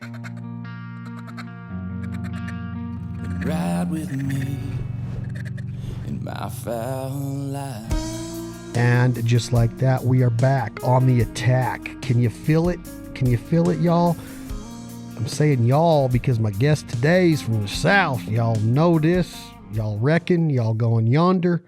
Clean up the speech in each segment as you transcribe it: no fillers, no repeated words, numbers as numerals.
Ride with me in my foul life. And just like that, we are back on the attack. Can you feel it? Can you feel it, y'all? I'm saying y'all because my guest today is from the South. Y'all know this. Y'all reckon. Y'all going yonder.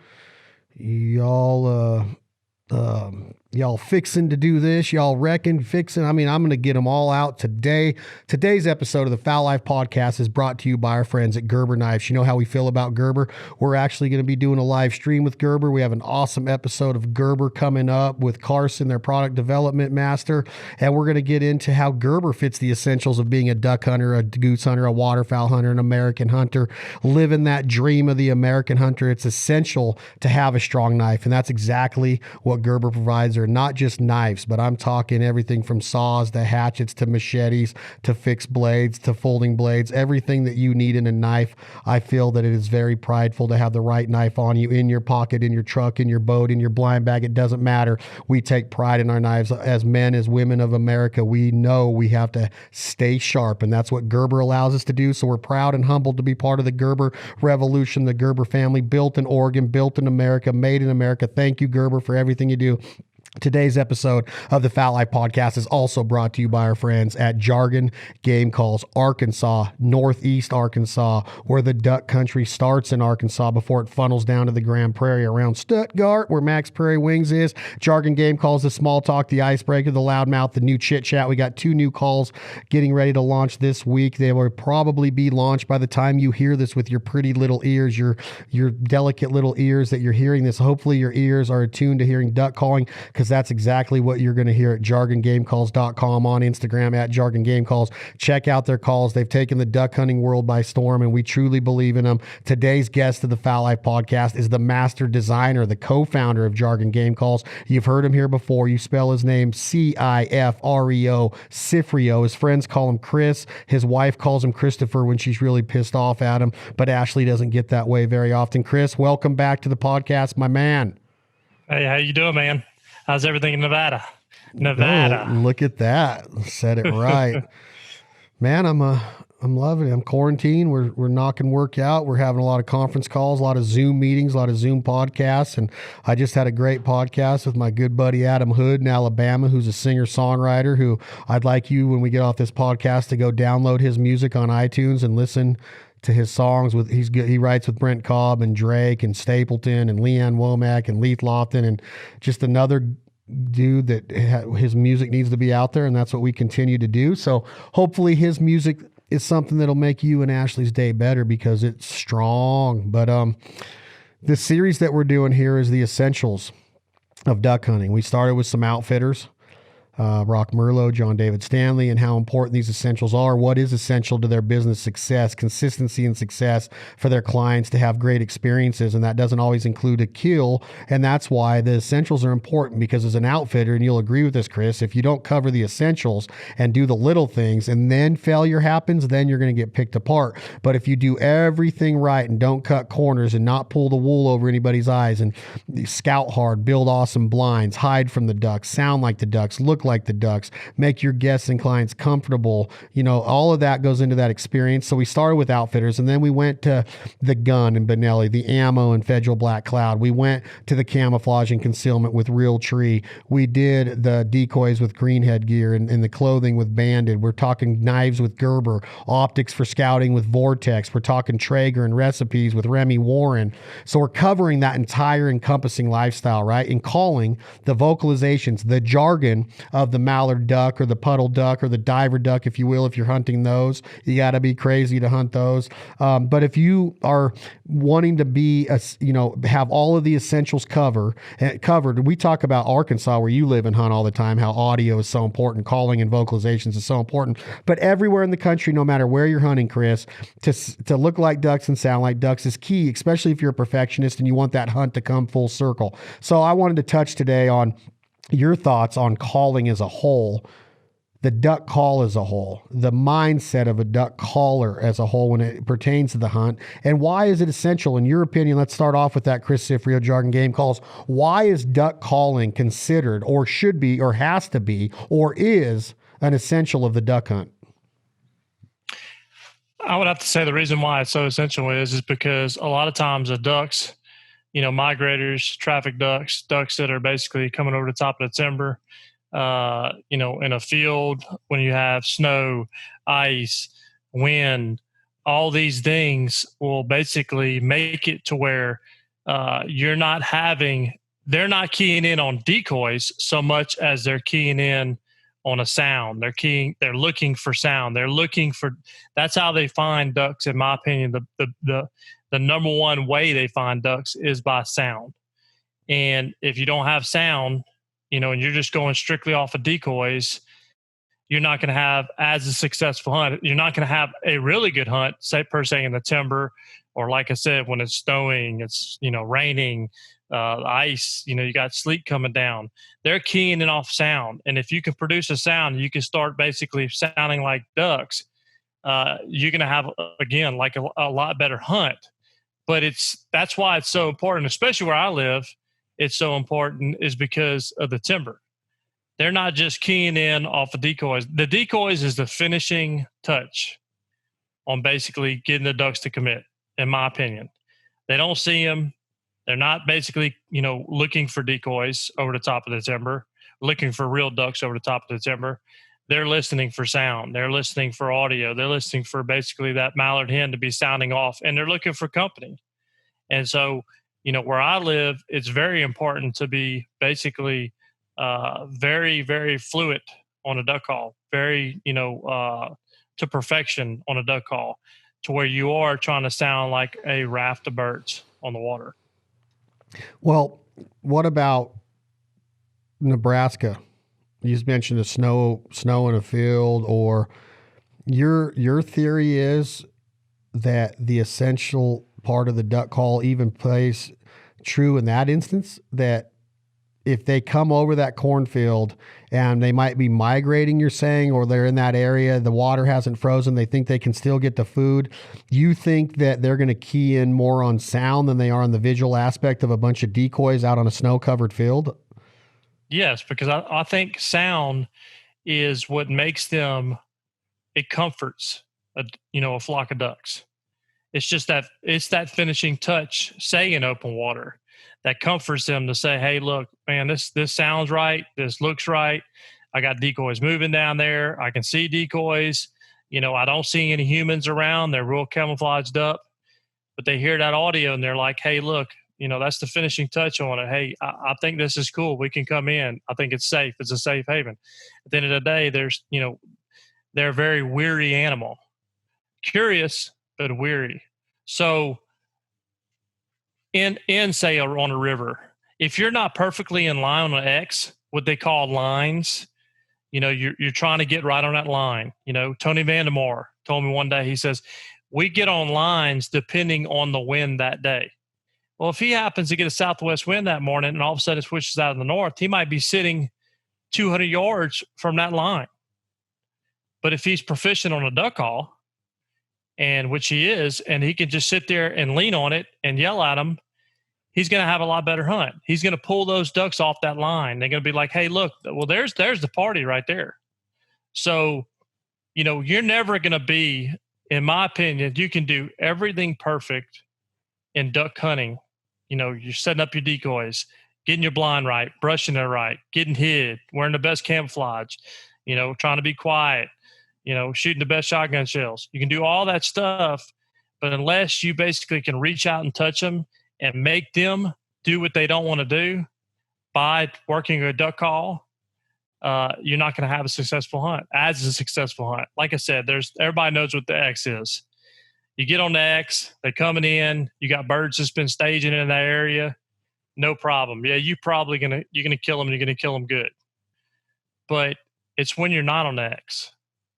Y'all fixing to do this. Y'all reckon fixing. I mean, I'm going to get them all out today. Today's episode of the Foul Life Podcast is brought to you by our friends at Gerber Knives. You know how we feel about Gerber. We're actually going to be doing a live stream with Gerber. We have an awesome episode of Gerber coming up with Carson, their product development master. And we're going to get into how Gerber fits the essentials of being a duck hunter, a goose hunter, a waterfowl hunter, an American hunter, living that dream of the American hunter. It's essential to have a strong knife. And that's exactly what Gerber provides. Are not just knives, but I'm talking everything from saws to hatchets to machetes to fixed blades to folding blades, everything that you need in a knife. I feel that it is very prideful to have the right knife on you, in your pocket, in your truck, in your boat, in your blind bag. It doesn't matter. We take pride in our knives. As men, as women of America, we know we have to stay sharp, and that's what Gerber allows us to do. So we're proud and humbled to be part of the Gerber revolution, the Gerber family, built in Oregon, built in America, made in America. Thank you, Gerber, for everything you do. Today's episode of the Foul Life Podcast is also brought to you by our friends at Jargon Game Calls, Arkansas, Northeast Arkansas, where the duck country starts in Arkansas before it funnels down to the Grand Prairie around Stuttgart, where Max Prairie Wings is. Jargon Game Calls, the small talk, the icebreaker, the loudmouth, the new chit chat. We got 2 new calls getting ready to launch this week. They will probably be launched by the time you hear this with your pretty little ears, your delicate little ears that you're hearing this. Hopefully your ears are attuned to hearing duck calling, because that's exactly what you're going to hear at jargongamecalls.com, on Instagram at Jargon Game Calls. Check out their calls. They've taken the duck hunting world by storm, and we truly believe in them. Today's guest of the Foul Life Podcast is the master designer, the co-founder of Jargon Game Calls. You've heard him here before. You spell his name Cifreo, Cifreo. His friends call him Chris. His wife calls him Christopher when she's really pissed off at him, but Ashley doesn't get that way very often. Chris, welcome back to the podcast, my man. Hey, how you doing, man? How's everything in Nevada? Nevada. Oh, look at that. Said it right. Man, I'm loving it. I'm quarantined. We're knocking work out. We're having a lot of conference calls, a lot of Zoom meetings, a lot of Zoom podcasts. And I just had a great podcast with my good buddy Adam Hood in Alabama, who's a singer-songwriter, who I'd like you, when we get off this podcast, to go download his music on iTunes and listen to his songs. He writes with Brent Cobb and Drake and Stapleton and Leanne Womack and Leith Lofton, and just another dude that his music needs to be out there, and that's what we continue to do. So hopefully his music is something that'll make you and Ashley's day better, because it's strong. But the series that we're doing here is the essentials of duck hunting. We started with some outfitters, Rock Merlot, John David Stanley, and how important these essentials are. What is essential to their business success, consistency and success for their clients to have great experiences. And that doesn't always include a kill. And that's why the essentials are important, because as an outfitter, and you'll agree with this, Chris, if you don't cover the essentials and do the little things and then failure happens, then you're going to get picked apart. But if you do everything right and don't cut corners and not pull the wool over anybody's eyes, and scout hard, build awesome blinds, hide from the ducks, sound like the ducks, look like the ducks, make your guests and clients comfortable, all of that goes into that experience. So we started with outfitters, and then we went to the gun and Benelli, the ammo and Federal Black Cloud. We went to the camouflage and concealment with Real Tree. We did the decoys with Green Headgear, and the clothing with Banded. We're talking knives with Gerber, optics for scouting with Vortex. We're talking Traeger and recipes with Remy Warren. So we're covering that entire encompassing lifestyle, right? And calling the vocalizations, the jargon of the mallard duck or the puddle duck or the diver duck, if you will. If you're hunting those, you got to be crazy to hunt those. But if you are wanting to be, have all of the essentials covered, we talk about Arkansas, where you live and hunt all the time, how audio is so important, calling and vocalizations is so important. But everywhere in the country, no matter where you're hunting, Chris, to look like ducks and sound like ducks is key, especially if you're a perfectionist and you want that hunt to come full circle. So I wanted to touch today on your thoughts on calling as a whole, the duck call as a whole, the mindset of a duck caller as a whole when it pertains to the hunt, and why is it essential in your opinion? Let's start off with that, Chris Cifreo, Jargon Game Calls. Why is duck calling considered, or should be, or has to be, or is an essential of the duck hunt? I would have to say the reason why it's so essential is because a lot of times the ducks, migrators, traffic ducks, ducks that are basically coming over the top of the timber, in a field when you have snow, ice, wind, all these things will basically make it to where they're not keying in on decoys so much as they're keying in on a sound. They're looking for sound. That's how they find ducks, in my opinion. The number one way they find ducks is by sound. And if you don't have sound, and you're just going strictly off of decoys, you're not going to have as a successful hunt. You're not going to have a really good hunt, say per se in the timber, or like I said, when it's snowing, it's raining, ice. You got sleet coming down. They're keying in off sound, and if you can produce a sound, you can start basically sounding like ducks. You're going to have again like a lot better hunt. But that's why it's so important, especially where I live. It's so important is because of the timber. They're not just keying in off of decoys. The decoys is the finishing touch on basically getting the ducks to commit, in my opinion. They don't see them. They're not basically, looking for decoys over the top of the timber, looking for real ducks over the top of the timber. They're listening for sound. They're listening for audio. They're listening for basically that mallard hen to be sounding off, and they're looking for company. And so, where I live, it's very important to be basically very, very fluid on a duck call, very, to perfection on a duck call, to where you are trying to sound like a raft of birds on the water. Well, what about Nebraska? You just mentioned the snow in a field, or your theory is that the essential part of the duck call even plays true in that instance, that if they come over that cornfield and they might be migrating, you're saying, or they're in that area, the water hasn't frozen, they think they can still get the food. You think that they're going to key in more on sound than they are on the visual aspect of a bunch of decoys out on a snow-covered field? Yes, because I think sound is what makes them, it comforts a flock of ducks. It's just that finishing touch, say in open water, that comforts them to say, hey, look, man, this sounds right. This looks right. I got decoys moving down there. I can see decoys. I don't see any humans around. They're real camouflaged up, but they hear that audio and they're like, hey, look, that's the finishing touch on it. Hey, I think this is cool. We can come in. I think it's safe. It's a safe haven. At the end of the day, they're a very weary animal, curious, but weary. So in say on a river, if you're not perfectly in line on X, what they call lines, you're trying to get right on that line. Tony Vandemore told me one day, he says, we get on lines depending on the wind that day. Well, if he happens to get a southwest wind that morning and all of a sudden it switches out of the north, he might be sitting 200 yards from that line. But if he's proficient on a duck call, and which he is, and he can just sit there and lean on it and yell at them, he's going to have a lot better hunt. He's going to pull those ducks off that line. They're going to be like, hey, look, well, there's the party right there. So, you're never going to be, in my opinion, you can do everything perfect in duck hunting. You're setting up your decoys, getting your blind right, brushing it right, getting hid, wearing the best camouflage, trying to be quiet, shooting the best shotgun shells. You can do all that stuff, but unless you basically can reach out and touch them and make them do what they don't want to do by working a duck call, you're not going to have a successful hunt. As a successful hunt, like I said, everybody knows what the X is. You get on the X, they're coming in. You got birds that's been staging in that area, no problem. Yeah, you're gonna kill them. And you're gonna kill them good. But it's when you're not on the X.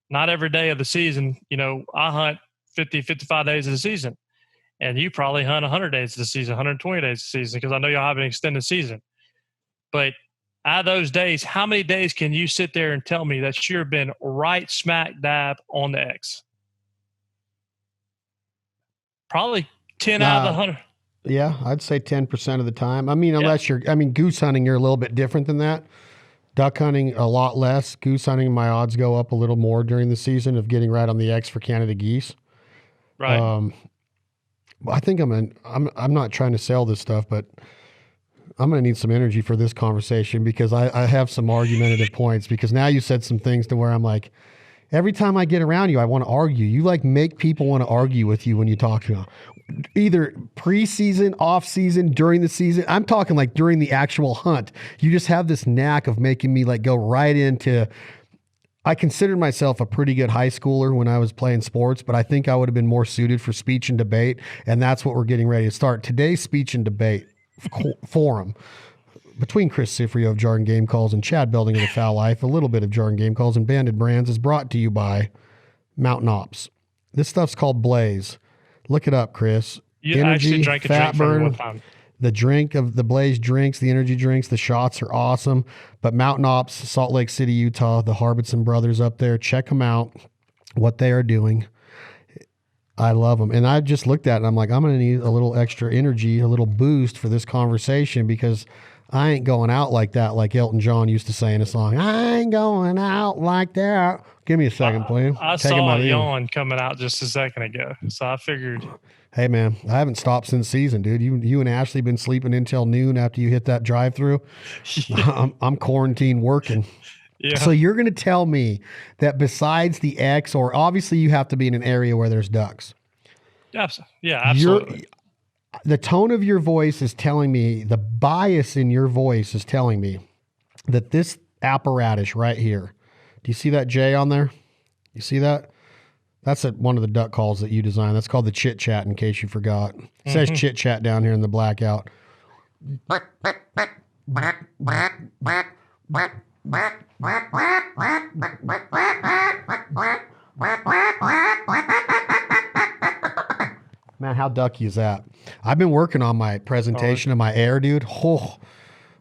Not every day of the season. I hunt 50, 55 days of the season, and you probably hunt 100 days of the season, 120 days of the season, because I know y'all have an extended season. But out of those days, how many days can you sit there and tell me that you've been right smack dab on the X? Probably 10 out of the 100. Yeah, I'd say 10% of the time. I mean, unless goose hunting, you're a little bit different than that. Duck hunting, a lot less. Goose hunting, my odds go up a little more during the season of getting right on the X for Canada geese. Right. I think I'm not trying to sell this stuff, but I'm going to need some energy for this conversation because I have some argumentative points, because now you said some things to where I'm like, every time I get around you, I want to argue. You like make people want to argue with you when you talk to them. Either preseason, off season, during the season. I'm talking like during the actual hunt. You just have this knack of making me like go right into. I considered myself a pretty good high schooler when I was playing sports, but I think I would have been more suited for speech and debate. And that's what we're getting ready to start. Today's speech and debate forum between Chris Cifreo of Jargon Game Calls and Chad Belding of the Foul Life, a little bit of Jargon Game Calls and Banded Brands, is brought to you by Mountain Ops. This stuff's called Blaze. Look it up, Chris. You actually drank a drink from it one time. The drink of the Blaze drinks, the energy drinks, the shots are awesome. But Mountain Ops, Salt Lake City, Utah, the Harbison brothers up there, check them out, what they are doing. I love them. And I just looked at it and I'm like, I'm going to need a little extra energy, a little boost for this conversation, because I ain't going out like that, like Elton John used to say in a song. I ain't going out like that. Give me a second, please. I saw a yawn coming out just a second ago, so I figured. Hey, man, I haven't stopped since season, dude. You and Ashley been sleeping until noon after you hit that drive-through. Yeah. I'm quarantined working. Yeah. So you're going to tell me that besides the X, or obviously you have to be in an area where there's ducks. Yeah, absolutely. The tone of your voice is telling me, the bias in your voice is telling me that this apparatus right here, do you see that J on there? You see that? That's one of the duck calls that you designed. That's called the chit chat, in case you forgot. It says chit chat down here in the blackout. Man, how ducky is that? I've been working on my presentation of my air, dude. Oh,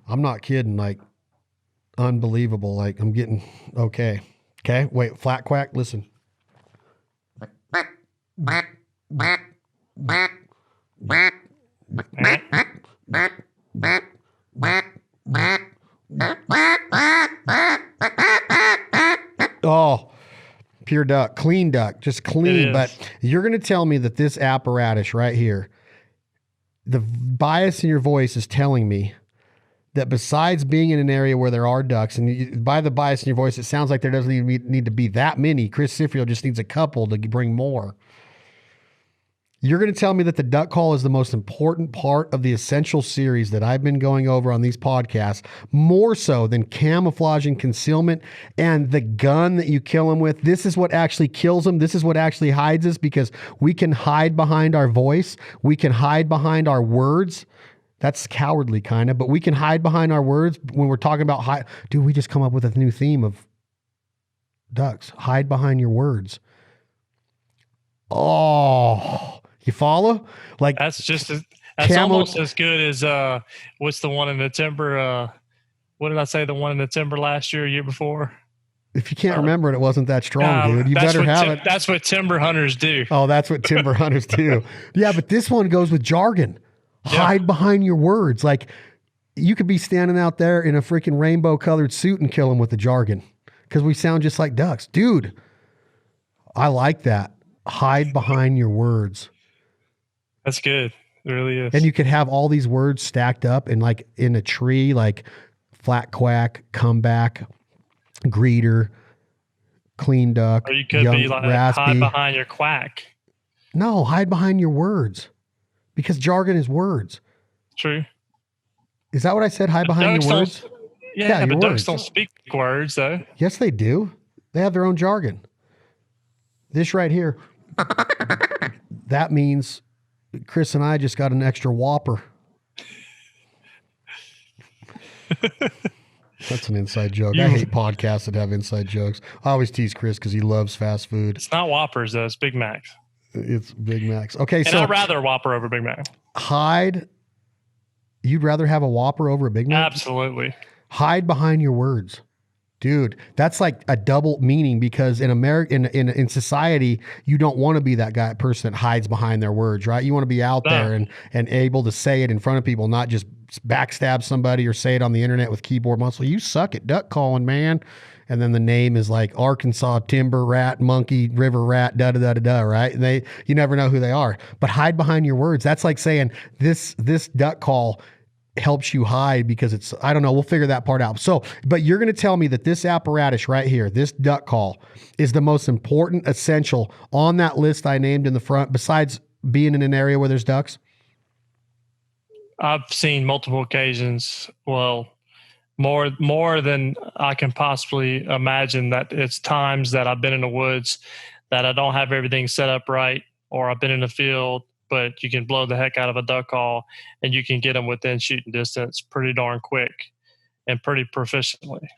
I'm not kidding. Like, unbelievable. Like, I'm getting okay. Okay, wait, flat quack, listen. Oh, pure duck, clean duck, just clean. But you're going to tell me that this apparatus right here, the bias in your voice is telling me that besides being in an area where there are ducks, and by the bias in your voice, it sounds like there doesn't even need to be that many. Chris Cifreo just needs a couple to bring more. You're going to tell me that the duck call is the most important part of the essential series that I've been going over on these podcasts, more so than camouflage and concealment and the gun that you kill them with. This is what actually kills them. This is what actually hides us, because we can hide behind our voice. We can hide behind our words. That's cowardly kind of, but we can hide behind our words when we're talking about Dude, we just come up with a new theme of ducks. Hide behind your words. Oh, you follow? Like, that's almost as good as what's the one in the timber? What did I say? The one in the timber last year before? If you can't remember it, it wasn't that strong, dude. You better have it. That's what timber hunters do. Oh, that's what timber hunters do. Yeah, but this one goes with jargon. Hide behind your words. Like, you could be standing out there in a freaking rainbow colored suit and kill them with the jargon, because we sound just like ducks. Dude, I like that. Hide behind your words. That's good. It really is. And you could have all these words stacked up and like in a tree, like flat quack, comeback, greeter, clean duck. Or you could be like raspy. Hide behind your quack. No, hide behind your words, because jargon is words. True. Is that what I said? Hide behind your words? Yeah, but ducks don't speak words, though. Yes, they do. They have their own jargon. This right here, that means Chris and I just got an extra Whopper. That's an inside joke. I hate podcasts that have inside jokes. I always tease Chris because he loves fast food. It's not Whoppers, though. It's Big Macs. It's Big Macs. Okay, and I'd rather a Whopper over Big Mac. Hide. You'd rather have a Whopper over a Big Mac? Absolutely. Hide behind your words. Dude, that's like a double meaning, because in America, in society, you don't want to be that person that hides behind their words, right? You want to be out there and able to say it in front of people, not just backstab somebody or say it on the internet with keyboard muscle. You suck at duck calling, man. and then the name is like Arkansas timber rat, monkey, river rat, da da da da da, right? And you never know who they are. But hide behind your words. That's like saying this duck call helps you hide because it's, I don't know, we'll figure that part out. So, but you're going to tell me that this apparatus right here, this duck call, is the most important, essential on that list I named in the front, besides being in an area where there's ducks? I've seen multiple occasions. Well, more than I can possibly imagine, that it's times that I've been in the woods that I don't have everything set up right, or I've been in the field, but you can blow the heck out of a duck call and you can get them within shooting distance pretty darn quick and pretty proficiently.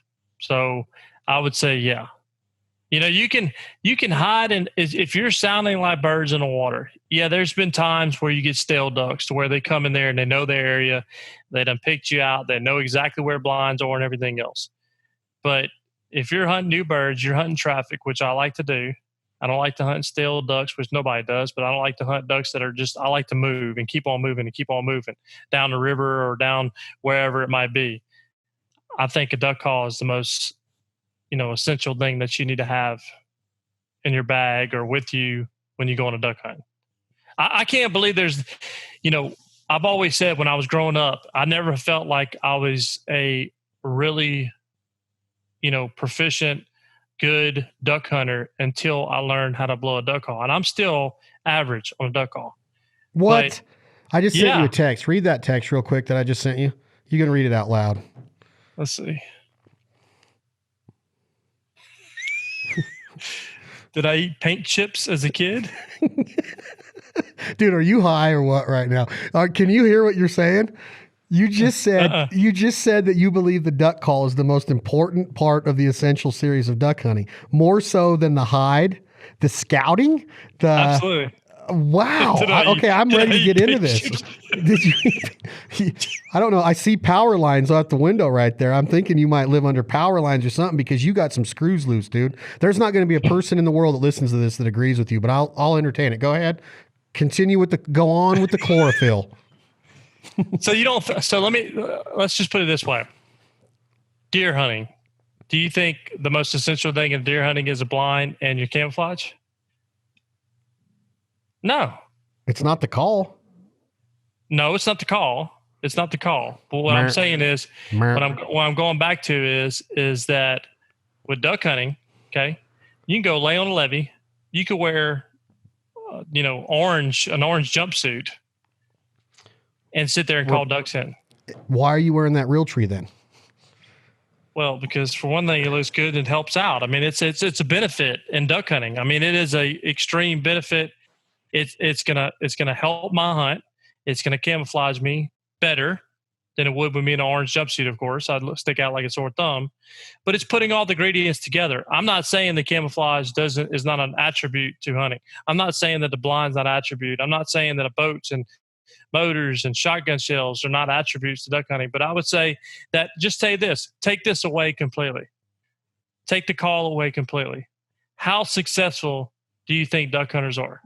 So I would say, yeah, you can hide, and if you're sounding like birds in the water. Yeah, there's been times where you get stale ducks to where they come in there and they know their area, they done picked you out, they know exactly where blinds are and everything else. But if you're hunting new birds, you're hunting traffic, which I like to do. I don't like to hunt stale ducks, which nobody does, but I don't like to hunt ducks that are just, I like to move and keep on moving down the river or down wherever it might be. I think a duck call is the most, essential thing that you need to have in your bag or with you when you go on a duck hunt. I can't believe there's, I've always said when I was growing up, I never felt like I was a really, proficient, good duck hunter until I learned how to blow a duck call. And I'm still average on a duck call. What? But, I just sent you a yeah. text. Read that text real quick that I just sent you. You can read it out loud. Let's see. Did I eat paint chips as a kid? Dude, are you high or what right now? Can you hear what you're saying? You just said that you believe the duck call is the most important part of the essential series of duck hunting, more so than the hide, the scouting, Absolutely. Wow. Okay, I'm ready to get into this. Did you? I don't know. I see power lines out the window right there. I'm thinking you might live under power lines or something because you got some screws loose, dude. There's not going to be a person in the world that listens to this that agrees with you, but I'll entertain it. Go ahead. Go on with the chlorophyll. Let's just put it this way. Deer hunting. Do you think the most essential thing in deer hunting is a blind and your camouflage? No. It's not the call. No, it's not the call. It's not the call. But what I'm saying is, what I'm going back to is that with duck hunting, okay, you can go lay on a levee. You could wear, an orange jumpsuit and sit there and call ducks in. Why are you wearing that real tree then? Well, because for one thing, it looks good and helps out. I mean, it's a benefit in duck hunting. I mean, it is a extreme benefit. It's gonna help my hunt. It's gonna camouflage me better than it would with me in an orange jumpsuit. Of course, I'd stick out like a sore thumb. But it's putting all the ingredients together. I'm not saying the camouflage is not an attribute to hunting. I'm not saying that the blind's not an attribute. I'm not saying that boats and motors and shotgun shells are not attributes to duck hunting. But I would say that just say this: take this away completely. Take the call away completely. How successful do you think duck hunters are?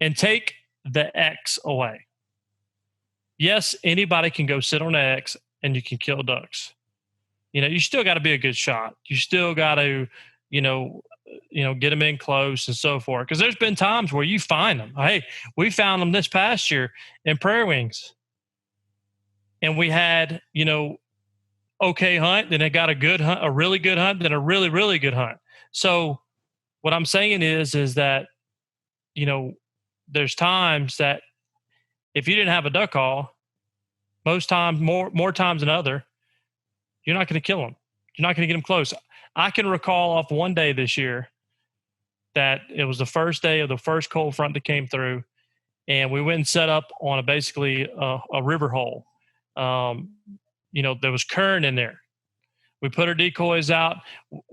And take the X away. Yes, anybody can go sit on an X and you can kill ducks. You still got to be a good shot. You still got to, get them in close and so forth. Because there's been times where you find them. Hey, we found them this past year in prairie wings. And we had, okay hunt, then it got a good hunt, a really good hunt, then a really, really good hunt. So what I'm saying is that, there's times that if you didn't have a duck call, most times, more times than other, you're not going to kill them. You're not going to get them close. I can recall off one day this year that it was the first day of the first cold front that came through, and we went and set up on basically a river hole. There was current in there. We put our decoys out.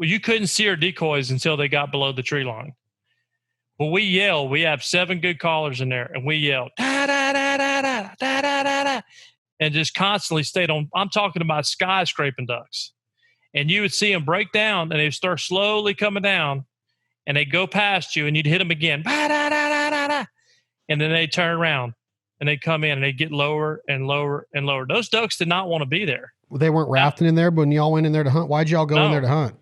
You couldn't see our decoys until they got below the tree line. Well, we yelled. We have 7 good callers in there, and we yelled, da, da, da, da, da, da, da, da, da, and just constantly stayed on. I'm talking about skyscraping ducks. And you would see them break down, and they'd start slowly coming down, and they'd go past you, and you'd hit them again, da, da, da, da, da, da, and then they'd turn around, and they'd come in, and they'd get lower and lower and lower. Those ducks did not want to be there. They weren't rafting in there, but when y'all went in there to hunt, why'd y'all go in there to hunt?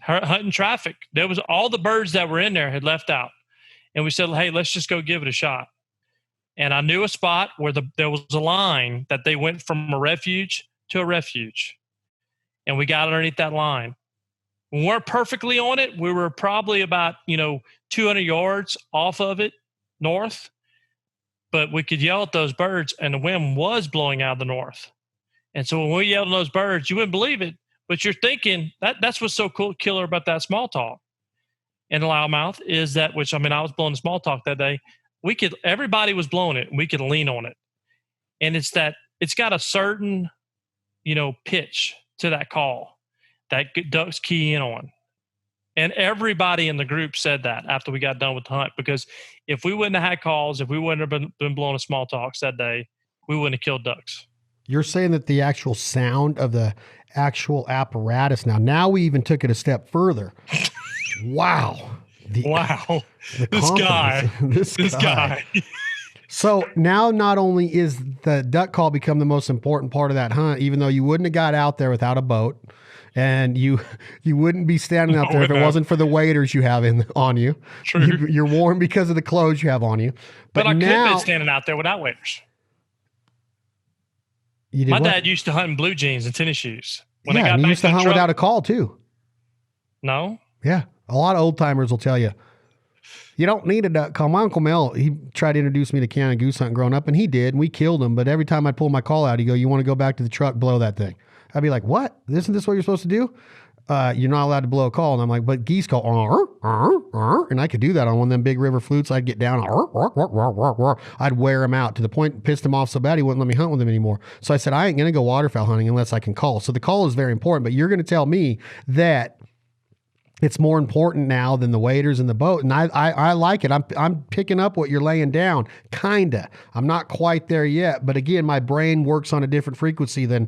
hunting traffic. There was all the birds that were in there had left out. And we said, hey, let's just go give it a shot. And I knew a spot where there was a line that they went from a refuge to a refuge. And we got underneath that line. We weren't perfectly on it. We were probably about, 200 yards off of it north. But we could yell at those birds, and the wind was blowing out of the north. And so when we yelled at those birds, you wouldn't believe it, but you're thinking that's what's so cool, killer about that small talk and loudmouth is that, I was blowing the small talk that day. Everybody was blowing it, and we could lean on it. And it's got a certain, pitch to that call that ducks key in on. And everybody in the group said that after we got done with the hunt, because if we wouldn't have had calls, if we wouldn't have been blowing a small talks that day, we wouldn't have killed ducks. You're saying that the actual sound of the actual apparatus now we even took it a step further. Wow. Wow. This guy. So now not only is the duck call become the most important part of that hunt, even though you wouldn't have got out there without a boat, and you wouldn't be standing out there if it wasn't for the waders you have on you. True. You're warm because of the clothes you have on you. But I could have been standing out there without waders. My dad used to hunt in blue jeans and tennis shoes. And he used to hunt without a call too. No? Yeah. A lot of old timers will tell you, you don't need a duck call. My Uncle Mel, he tried to introduce me to Canada goose hunting growing up, and he did, and we killed him. But every time I'd pull my call out, he'd go, you want to go back to the truck, blow that thing. I'd be like, what? Isn't this what you're supposed to do? You're not allowed to blow a call. And I'm like, but geese call, and I could do that on one of them big river flutes. I'd get down, I'd wear him out to the point, pissed him off so bad he wouldn't let me hunt with him anymore. So I said, I ain't going to go waterfowl hunting unless I can call. So the call is very important, but you're going to tell me that it's more important now than the waders in the boat. And I like it. I'm picking up what you're laying down. Kinda. I'm not quite there yet. But again, my brain works on a different frequency than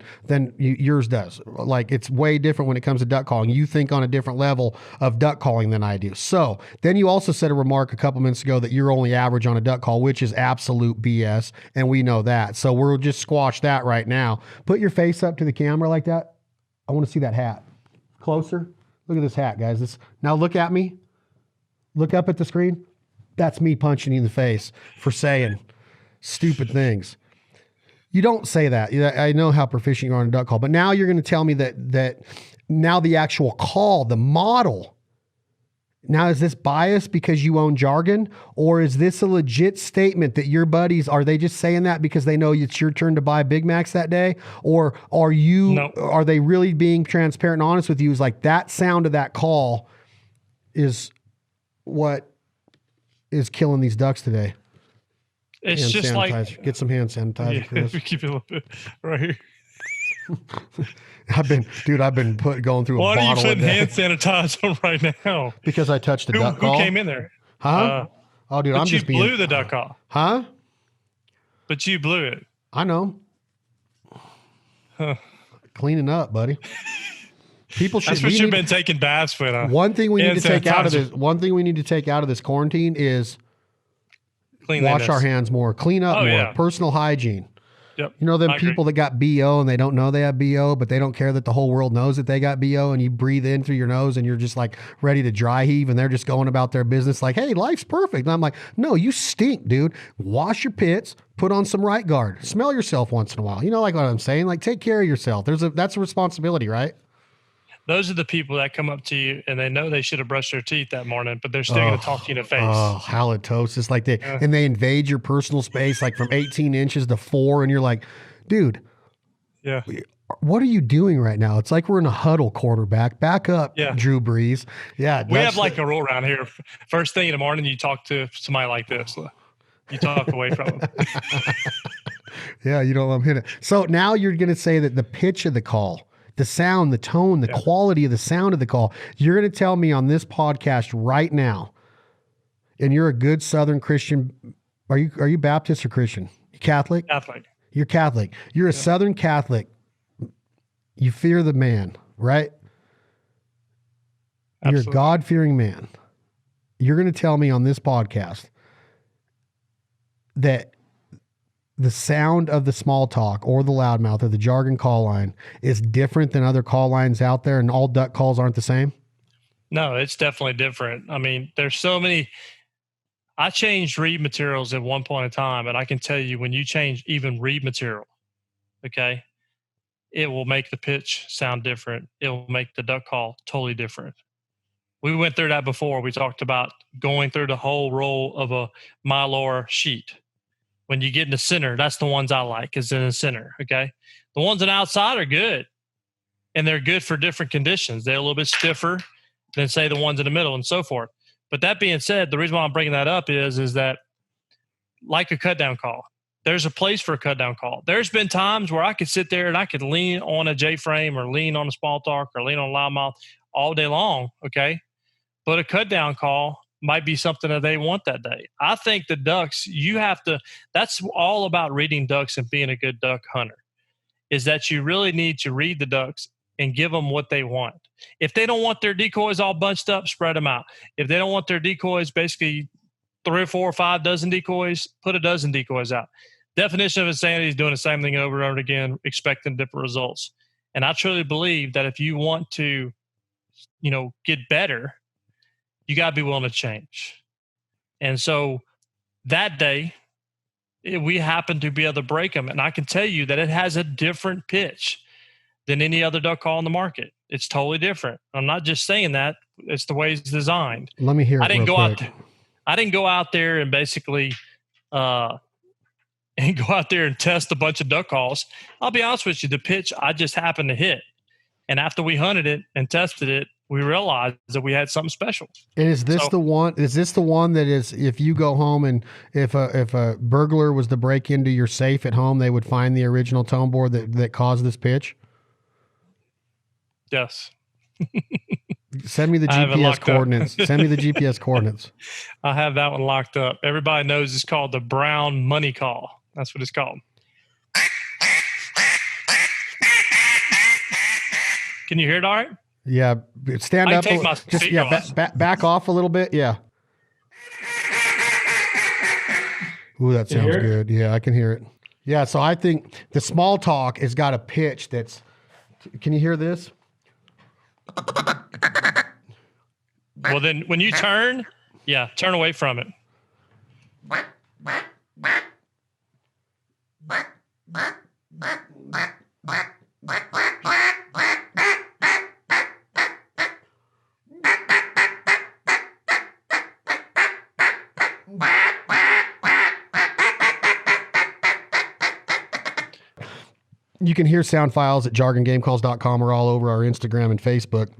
yours does. Like, it's way different when it comes to duck calling. You think on a different level of duck calling than I do. So then you also said a remark a couple minutes ago that you're only average on a duck call, which is absolute BS. And we know that. So we'll just squash that right now. Put your face up to the camera like that. I want to see that hat. Closer. Look at this hat, guys. Now look at me. Look up at the screen. That's me punching you in the face for saying stupid things. You don't say that. I know how proficient you are on a duck call, but now you're going to tell me that now the actual call, the model, now is this biased because you own Jargon, or is this a legit statement that your buddies, are they just saying that because they know it's your turn to buy Big Macs that day? Or are they really being transparent and honest with you? Is like, that sound of that call is what is killing these ducks today. It's hand just sanitizer. like, Get some hand sanitizer, Chris. We keep it a little bit right here. I've been going through a bottle. Why are you putting hand sanitizer on right now? Because I touched the duck call. Who came in there? Huh? Dude, I'm just blew the duck call. Huh? But you blew it. I know. Huh. Cleaning up, buddy. People should. That's what you've been taking baths with. One thing we need to take out of this. One thing we need to take out of this quarantine is wash our hands more, clean up more, yeah. Personal hygiene. Yep. You know them people that got BO and they don't know they have BO, but they don't care that the whole world knows that they got BO, and you breathe in through your nose and you're just like ready to dry heave, and they're just going about their business like, hey, life's perfect. And I'm like, no, you stink, dude. Wash your pits, put on some right guard, smell yourself once in a while. You know, like what I'm saying? Like, take care of yourself. That's a responsibility, right? Those are the people that come up to you and they know they should have brushed their teeth that morning, but they're still going to talk to you in the face. Oh, halitosis. Like and they invade your personal space, like from 18 inches to 4. And you're like, dude, yeah, what are you doing right now? It's like we're in a huddle, quarterback. Back up, yeah. Drew Brees. Yeah. We have like a rule around here. First thing in the morning, you talk to somebody like this. You talk away from them. Yeah, you don't let them hit it. So now you're going to say that the pitch of the call, the sound, the tone, the quality of the sound of the call, you're going to tell me on this podcast right now, and you're a good Southern Christian. Are you Baptist or Christian? You Catholic? Catholic. You're Catholic. You're a Southern Catholic. You fear the man, right? Absolutely. You're a God-fearing man. You're going to tell me on this podcast that the sound of the small talk or the loudmouth or the Jargon call line is different than other call lines out there, and all duck calls aren't the same? No, it's definitely different. I mean, there's so many. I changed reed materials at one point in time, and I can tell you when you change even reed material, okay, it will make the pitch sound different. It will make the duck call totally different. We went through that before. We talked about going through the whole roll of a Mylar sheet. When you get in the center, that's the ones I like, is in the center, okay? The ones on the outside are good, and they're good for different conditions. They're a little bit stiffer than, say, the ones in the middle and so forth. But that being said, the reason why I'm bringing that up is that, like a cut down call, there's a place for a cut down call. There's been times where I could sit there and I could lean on a J frame or lean on a small talk or lean on a loudmouth all day long, okay? But a cut down call might be something that they want that day. I think the ducks, that's all about reading ducks and being a good duck hunter, is that you really need to read the ducks and give them what they want. If they don't want their decoys all bunched up, spread them out. If they don't want their decoys, basically 3 or 4 or 5 dozen decoys, put a dozen decoys out. Definition of insanity is doing the same thing over and over again, expecting different results. And I truly believe that if you want to, get better, you got to be willing to change. And so that day, we happened to be able to break them. And I can tell you that it has a different pitch than any other duck call on the market. It's totally different. I'm not just saying that. It's the way it's designed. Let me hear it. I didn't go out there and basically and go out there and test a bunch of duck calls. I'll be honest with you, the pitch I just happened to hit. And after we hunted it and tested it, we realized that we had something special. And is this the one that is, if you go home and if a burglar was to break into your safe at home, they would find the original tone board that caused this pitch? Yes. Send me the GPS coordinates. Send me the GPS coordinates. I have that one locked up. Everybody knows it's called the brown money call. That's what it's called. Can you hear it all right? Yeah. Stand up. Back off a little bit. Yeah. Ooh, that sounds good. Yeah, I can hear it. Yeah, so I think the small talk has got a pitch that's, can you hear this? Well, then when you turn away from it. You can hear sound files at jargongamecalls.com or all over our Instagram and Facebook.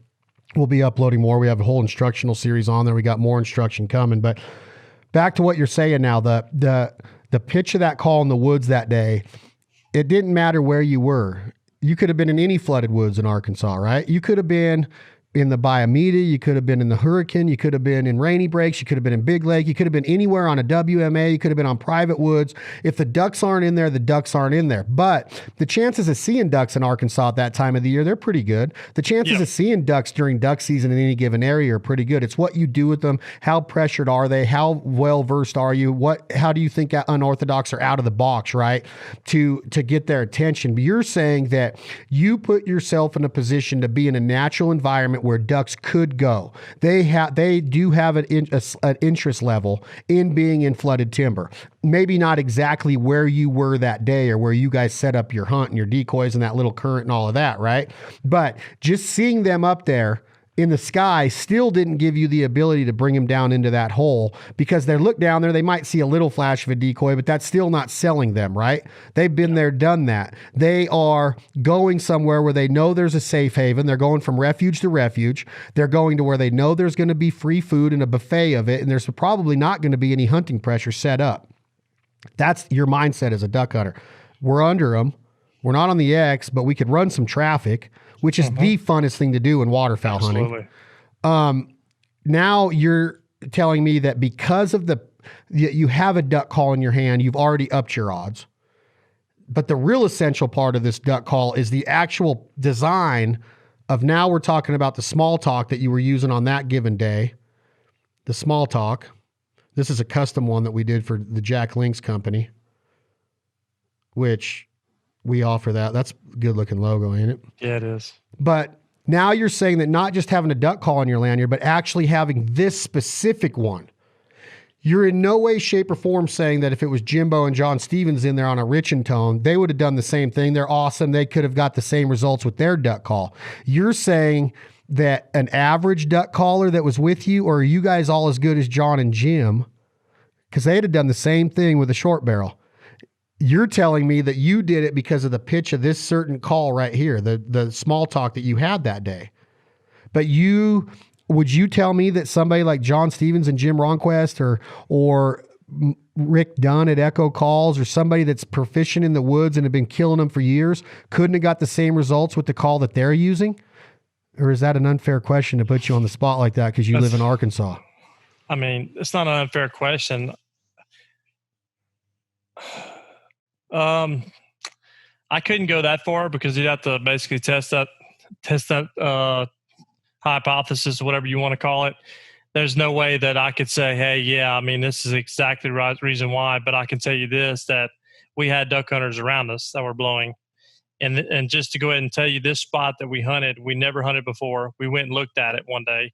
We'll be uploading more. We have a whole instructional series on there. We got more instruction coming. But back to what you're saying now, the pitch of that call in the woods that day, it didn't matter where you were. You could have been in any flooded woods in Arkansas, right? You could have been in the Biomeda, you could have been in the Hurricane, you could have been in Rainy Breaks, you could have been in Big Lake, you could have been anywhere on a WMA, you could have been on private woods. If the ducks aren't in there, the ducks aren't in there. But the chances of seeing ducks in Arkansas at that time of the year, they're pretty good. The chances of seeing ducks during duck season in any given area are pretty good. It's what you do with them. How pressured are they? How well versed are you? How do you think unorthodox are out of the box, right? To get their attention. But you're saying that you put yourself in a position to be in a natural environment where ducks could go. They do have an interest level in being in flooded timber. Maybe not exactly where you were that day or where you guys set up your hunt and your decoys and that little current and all of that, right? But just seeing them up there in the sky still didn't give you the ability to bring them down into that hole, because they look down there, they might see a little flash of a decoy, but that's still not selling them, right? They've been there, done that. They are going somewhere where they know there's a safe haven. They're going from refuge to refuge. They're going to where they know there's going to be free food and a buffet of it, and there's probably not going to be any hunting pressure set up. That's your mindset as a duck hunter. We're under them. We're not on the X, but we could run some traffic, which is the funnest thing to do in waterfowl hunting. Now you're telling me that because of you have a duck call in your hand, you've already upped your odds. But the real essential part of this duck call is the actual design of, now we're talking about the small talk that you were using on that given day. The small talk. This is a custom one that we did for the Jack Links company, which we offer that. That's a good looking logo, ain't it? Yeah, it is. But Now you're saying that not just having a duck call on your lanyard, but actually having this specific one. You're in no way, shape, or form saying that if it was Jimbo and John Stevens in there on a Richin tone, they would have done the same thing. They're awesome. They could have got the same results with their duck call. You're saying that an average duck caller that was with you, or are you guys all as good as John and Jim? Because they'd have done the same thing with a short barrel. You're telling me that you did it because of the pitch of this certain call right here, the small talk that you had that day. But would you tell me that somebody like John Stevens and Jim Ronquist or Rick Dunn at Echo Calls, or somebody that's proficient in the woods and have been killing them for years, couldn't have got the same results with the call that they're using? Or is that an unfair question to put you on the spot like that because you live in Arkansas? I mean, it's not an unfair question. I couldn't go that far because you'd have to basically test that hypothesis, whatever you want to call it. There's no way that I could say, hey, yeah, I mean, this is exactly the right reason why, but I can tell you this, that we had duck hunters around us that were blowing. And just to go ahead and tell you, this spot that we hunted, we never hunted before. We went and looked at it one day.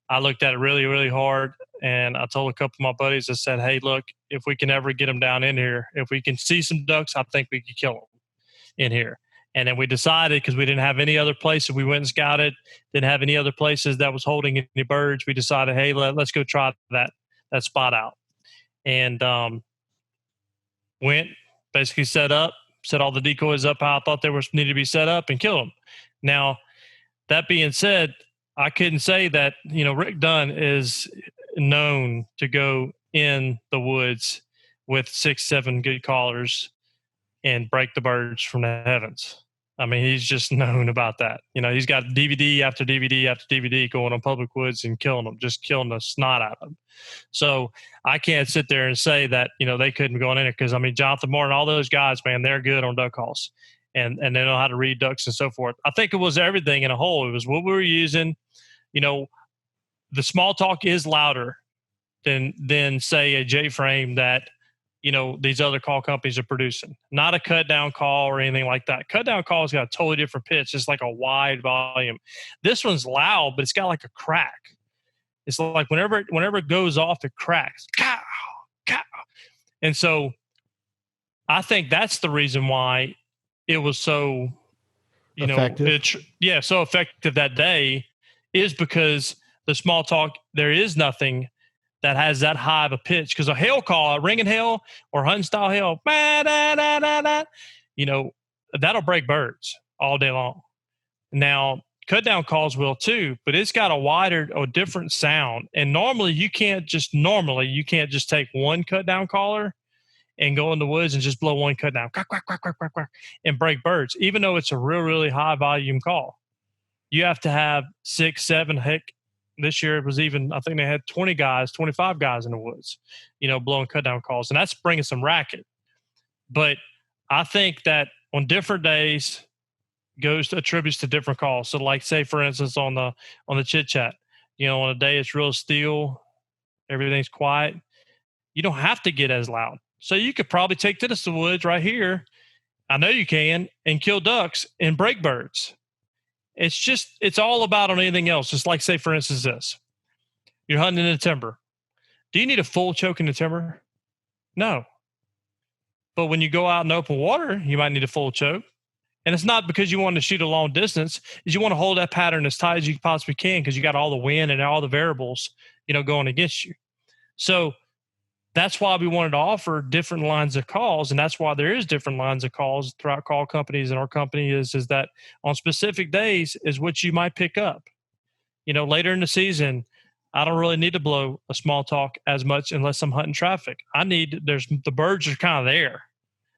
I looked at it really, really hard, and I told a couple of my buddies, I said, hey, look, if we can ever get them down in here, if we can see some ducks, I think we could kill them in here. And then we decided, because we didn't have any other places, we went and scouted, didn't have any other places that was holding any birds. We decided, hey, let's go try that spot out. And went, basically set all the decoys up how I thought they were needed to be set up, and kill them. Now, that being said, I couldn't say that, Rick Dunn is known to go in the woods with 6-7 good callers and break the birds from the heavens. I mean, he's just known about that. He's got DVD after DVD after DVD going on public woods and killing them, just killing the snot out of them. So I can't sit there and say that, they couldn't go in there, because, I mean, Jonathan Martin, all those guys, man, they're good on duck calls, and they know how to read ducks and so forth. I think it was everything in a whole. It was what we were using. The small talk is louder than say a J frame that, these other call companies are producing. Not a cut down call or anything like that. Cut down call has got a totally different pitch. It's like a wide volume. This one's loud, but it's got like a crack. It's like whenever it goes off, it cracks. Cow, cow. And so I think that's the reason why it was so, effective. So effective that day, is because the small talk, there is nothing that has that high of a pitch. Because a hail call, a ringing hail or hunting style hail, that'll break birds all day long. Now, cut down calls will too, but it's got a wider or different sound. And normally you can't just take one cut down caller and go in the woods and just blow one cut down, quack, quack, quack, quack, quack, quack, and break birds, even though it's a really high volume call. You have to have 6, 7, heck, this year it was even, I think they had 25 guys in the woods, blowing cut down calls, and that's bringing some racket. But I think that on different days attributes to different calls. So like, say for instance, on the chit chat, on a day it's real still, everything's quiet, you don't have to get as loud. So you could probably take to the woods right here, I know you can, and kill ducks and break birds. It's all about on anything else. Just like, say, for instance, this. You're hunting in the timber. Do you need a full choke in the timber? No. But when you go out in open water, you might need a full choke. And it's not because you want to shoot a long distance. Is you want to hold that pattern as tight as you possibly can, because you got all the wind and all the variables, going against you. So that's why we wanted to offer different lines of calls, and that's why there is different lines of calls throughout call companies. And our company is that on specific days is what you might pick up. Later in the season, I don't really need to blow a small talk as much unless I'm hunting traffic. The birds are kind of there.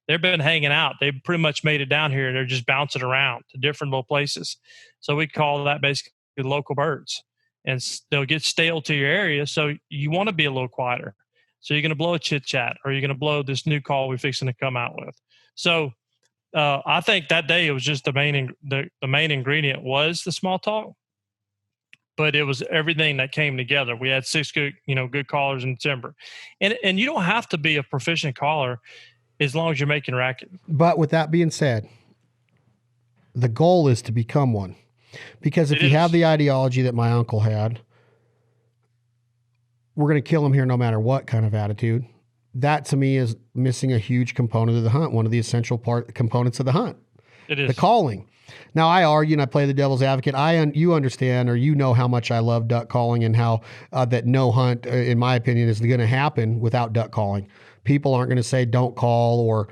They've been hanging out. They've pretty much made it down here. They're just bouncing around to different little places. So we call that basically local birds, and they'll get stale to your area. So you want to be a little quieter. So you're going to blow a chit chat, or you're going to blow this new call we're fixing to come out with. So I think that day it was just the main ingredient was the small talk, but it was everything that came together. We had 6 good callers in the timber, and you don't have to be a proficient caller as long as you're making racket. But with that being said, the goal is to become one. Because if you have the ideology that my uncle had, we're going to kill him here no matter what kind of attitude. That to me is missing a huge component of the hunt, one of the essential components of the hunt. It is. The calling. Now I argue and I play the devil's advocate. You understand, or you know how much I love duck calling and how that no hunt, in my opinion, is going to happen without duck calling. People aren't going to say don't call or,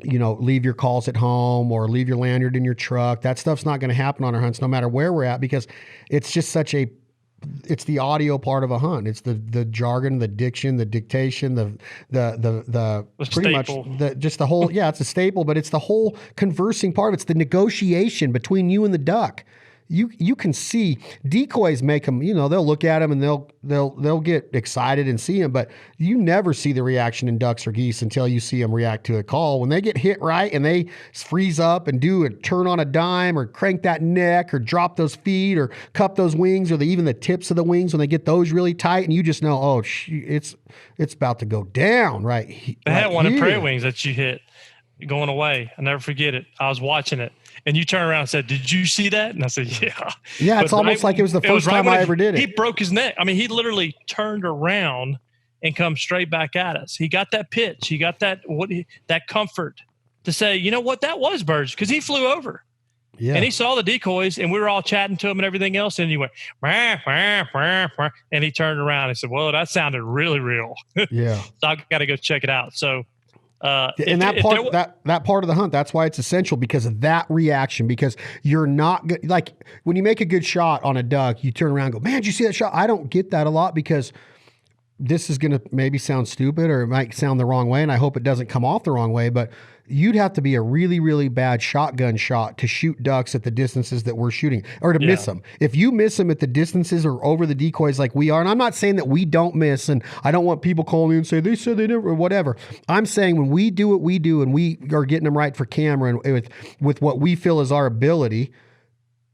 leave your calls at home or leave your lanyard in your truck. That stuff's not going to happen on our hunts, no matter where we're at, because it's just it's the audio part of a hunt. It's the jargon, the diction, the dictation, the pretty staple. Much just the whole, it's a staple, but it's the whole conversing part of it. It's the negotiation between you and the duck. You can see decoys make them, they'll look at them and they'll get excited and see them, but you never see the reaction in ducks or geese until you see them react to a call. When they get hit right and they freeze up and do a turn on a dime or crank that neck or drop those feet or cup those wings or even the tips of the wings, when they get those really tight and you just know, it's about to go down, right? I had one in Prairie Wings that you hit going away. I'll never forget it. I was watching it. And you turn around and said, "Did you see that?" And I said, "Yeah." Yeah, it's almost like it was the first time I ever did it. He broke his neck. I mean, he literally turned around and come straight back at us. He got that pitch. He got that comfort to say, "You know what? That was birds," because he flew over. Yeah. And he saw the decoys, and we were all chatting to him and everything else. And he went, wah, wah, wah, wah, and he turned around and said, "Well, that sounded really real." Yeah. So I got to go check it out. So. And that part of the hunt, that's why it's essential, because of that reaction, because you're not good. Like when you make a good shot on a duck, you turn around and go, "Man, did you see that shot?" I don't get that a lot, because this is going to maybe sound stupid or it might sound the wrong way. And I hope it doesn't come off the wrong way, but you'd have to be a really, really bad shotgun shot to shoot ducks at the distances that we're shooting, or to miss them. If you miss them at the distances or over the decoys like we are, and I'm not saying that we don't miss, and I don't want people calling me and say they said they never, or whatever. I'm saying when we do what we do and we are getting them right for camera and with what we feel is our ability,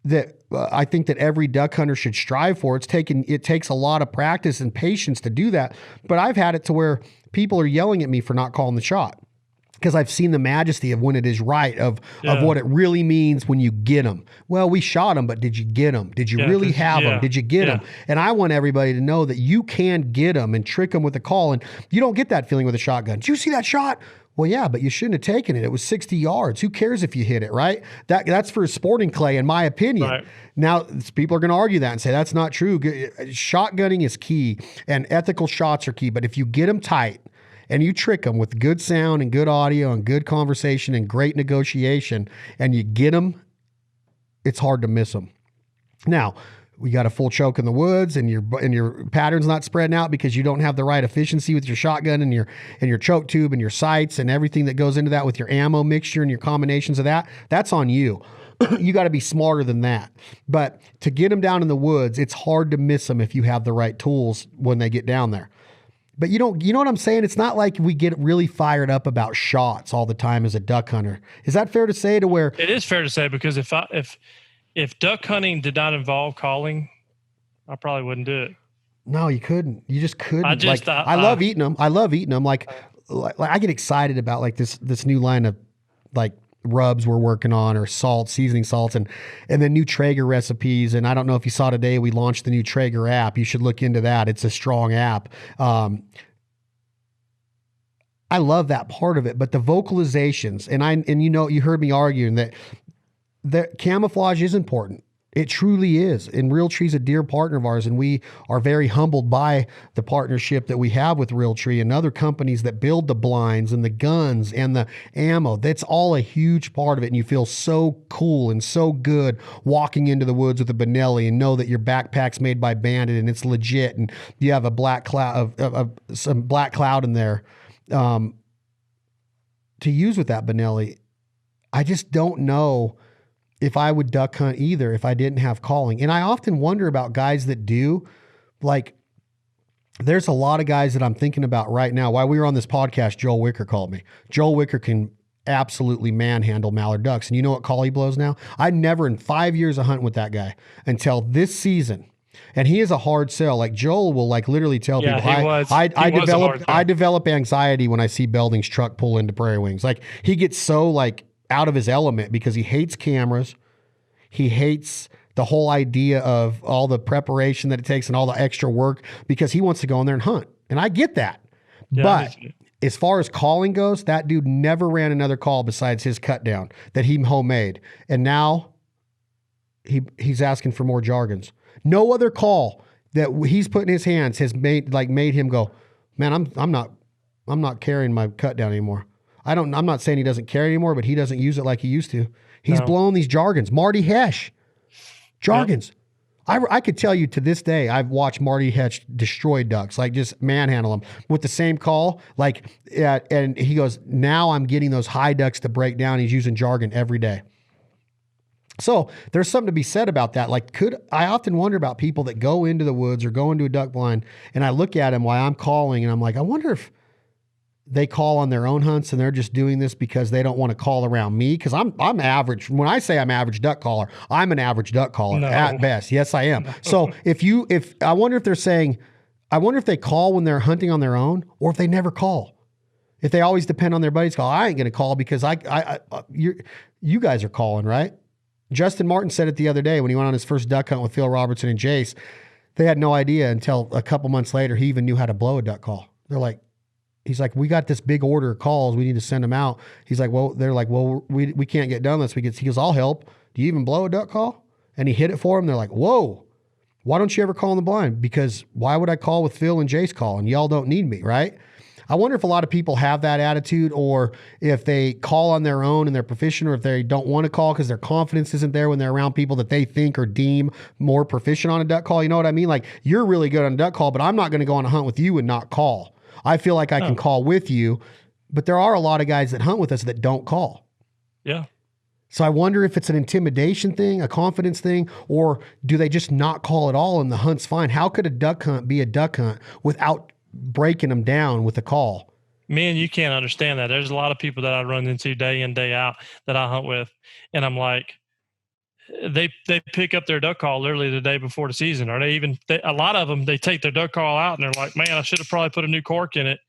that I think that every duck hunter should strive for. It takes a lot of practice and patience to do that. But I've had it to where people are yelling at me for not calling the shot, because I've seen the majesty of when it is right, of what it really means when you get them. Well, we shot them, but did you get them? Did you really have them? Did you get them? And I want everybody to know that you can get them and trick them with a call. And you don't get that feeling with a shotgun. Did you see that shot? Well, yeah, but you shouldn't have taken it. It was 60 yards. Who cares if you hit it, right? That's for sporting clay, in my opinion. Right. Now, people are going to argue that and say that's not true. Shotgunning is key, and ethical shots are key. But if you get them tight and you trick them with good sound and good audio and good conversation and great negotiation, and you get them, it's hard to miss them. Now, we got a full choke in the woods, and your pattern's not spreading out because you don't have the right efficiency with your shotgun and your choke tube and your sights and everything that goes into that with your ammo mixture and your combinations of that. That's on you. You got to be smarter than that. But to get them down in the woods, it's hard to miss them if you have the right tools when they get down there. But you know what I'm saying? It's not like we get really fired up about shots all the time as a duck hunter. Is that fair to say, to where? It is fair to say, because if duck hunting did not involve calling, I probably wouldn't do it. No, you couldn't. You just couldn't. I love eating them. I love eating them. Like I get excited about like this new line of like rubs we're working on, or seasoning salts, and then new Traeger recipes. And I don't know if you saw today, we launched the new Traeger app. You should look into that. It's a strong app. I love that part of it, but the vocalizations, and you heard me arguing that camouflage is important. It truly is. And Realtree's a dear partner of ours, and we are very humbled by the partnership that we have with Realtree and other companies that build the blinds and the guns and the ammo. That's all a huge part of it. And you feel so cool and so good walking into the woods with a Benelli and know that your backpack's made by Bandit and it's legit, and you have a black cloud some black cloud in there to use with that Benelli. I just don't know if I would duck hunt either if I didn't have calling. And I often wonder about guys that do. Like, there's a lot of guys that I'm thinking about right now. While we were on this podcast, Joel Wicker called me. Joel Wicker can absolutely manhandle mallard ducks. And you know what call he blows now? I never in 5 years of hunting with that guy until this season. And he is a hard sell. Like Joel will like literally tell people, I develop anxiety when I see Belding's truck pull into Prairie Wings. Like he gets so like out of his element because he hates cameras. He hates the whole idea of all the preparation that it takes and all the extra work because he wants to go in there and hunt. And I get that. Yeah, but as far as calling goes, that dude never ran another call besides his cut down that he homemade. And now he's asking for more jargons. No other call that he's put in his hands has made him go, man, I'm not carrying my cut down anymore. I'm not saying he doesn't carry anymore, but he doesn't use it like he used to. He's blowing these jargons. Marty Hesh. Jargons. Yep. I could tell you to this day, I've watched Marty Hesh destroy ducks, like just manhandle them with the same call. And he goes, now I'm getting those high ducks to break down. He's using jargon every day. So there's something to be said about that. I often wonder about people that go into the woods or go into a duck blind, and I look at them while I'm calling, and I'm like, I wonder if they call on their own hunts and they're just doing this because they don't want to call around me. Cause I'm average. When I say I'm average duck caller, I'm an average duck caller at best. Yes, I am. So I wonder if they're saying, I wonder if they call when they're hunting on their own or if they never call. If they always depend on their buddies call, I ain't going to call because you guys are calling, right? Justin Martin said it the other day when he went on his first duck hunt with Phil Robertson and Jace. They had no idea until a couple months later, he even knew how to blow a duck call. He's like, we got this big order of calls. We need to send them out. He's like, they're like, we can't get done this. He goes, I'll help. Do you even blow a duck call? And he hit it for him. They're like, whoa, why don't you ever call in the blind? Because why would I call with Phil and Jace call and y'all don't need me, right? I wonder if a lot of people have that attitude or if they call on their own and they're proficient or if they don't want to call because their confidence isn't there when they're around people that they think or deem more proficient on a duck call. You know what I mean? Like, you're really good on a duck call, but I'm not going to go on a hunt with you and not call. I feel like I can call with you, but there are a lot of guys that hunt with us that don't call. Yeah. So I wonder if it's an intimidation thing, a confidence thing, or do they just not call at all and the hunt's fine? How could a duck hunt be a duck hunt without breaking them down with a call? Man, you can't understand that. There's a lot of people that I run into day in, day out that I hunt with. And I'm like, they pick up their duck call literally the day before the season, or a lot of them, they take their duck call out and they're like, man, I should have probably put a new cork in it.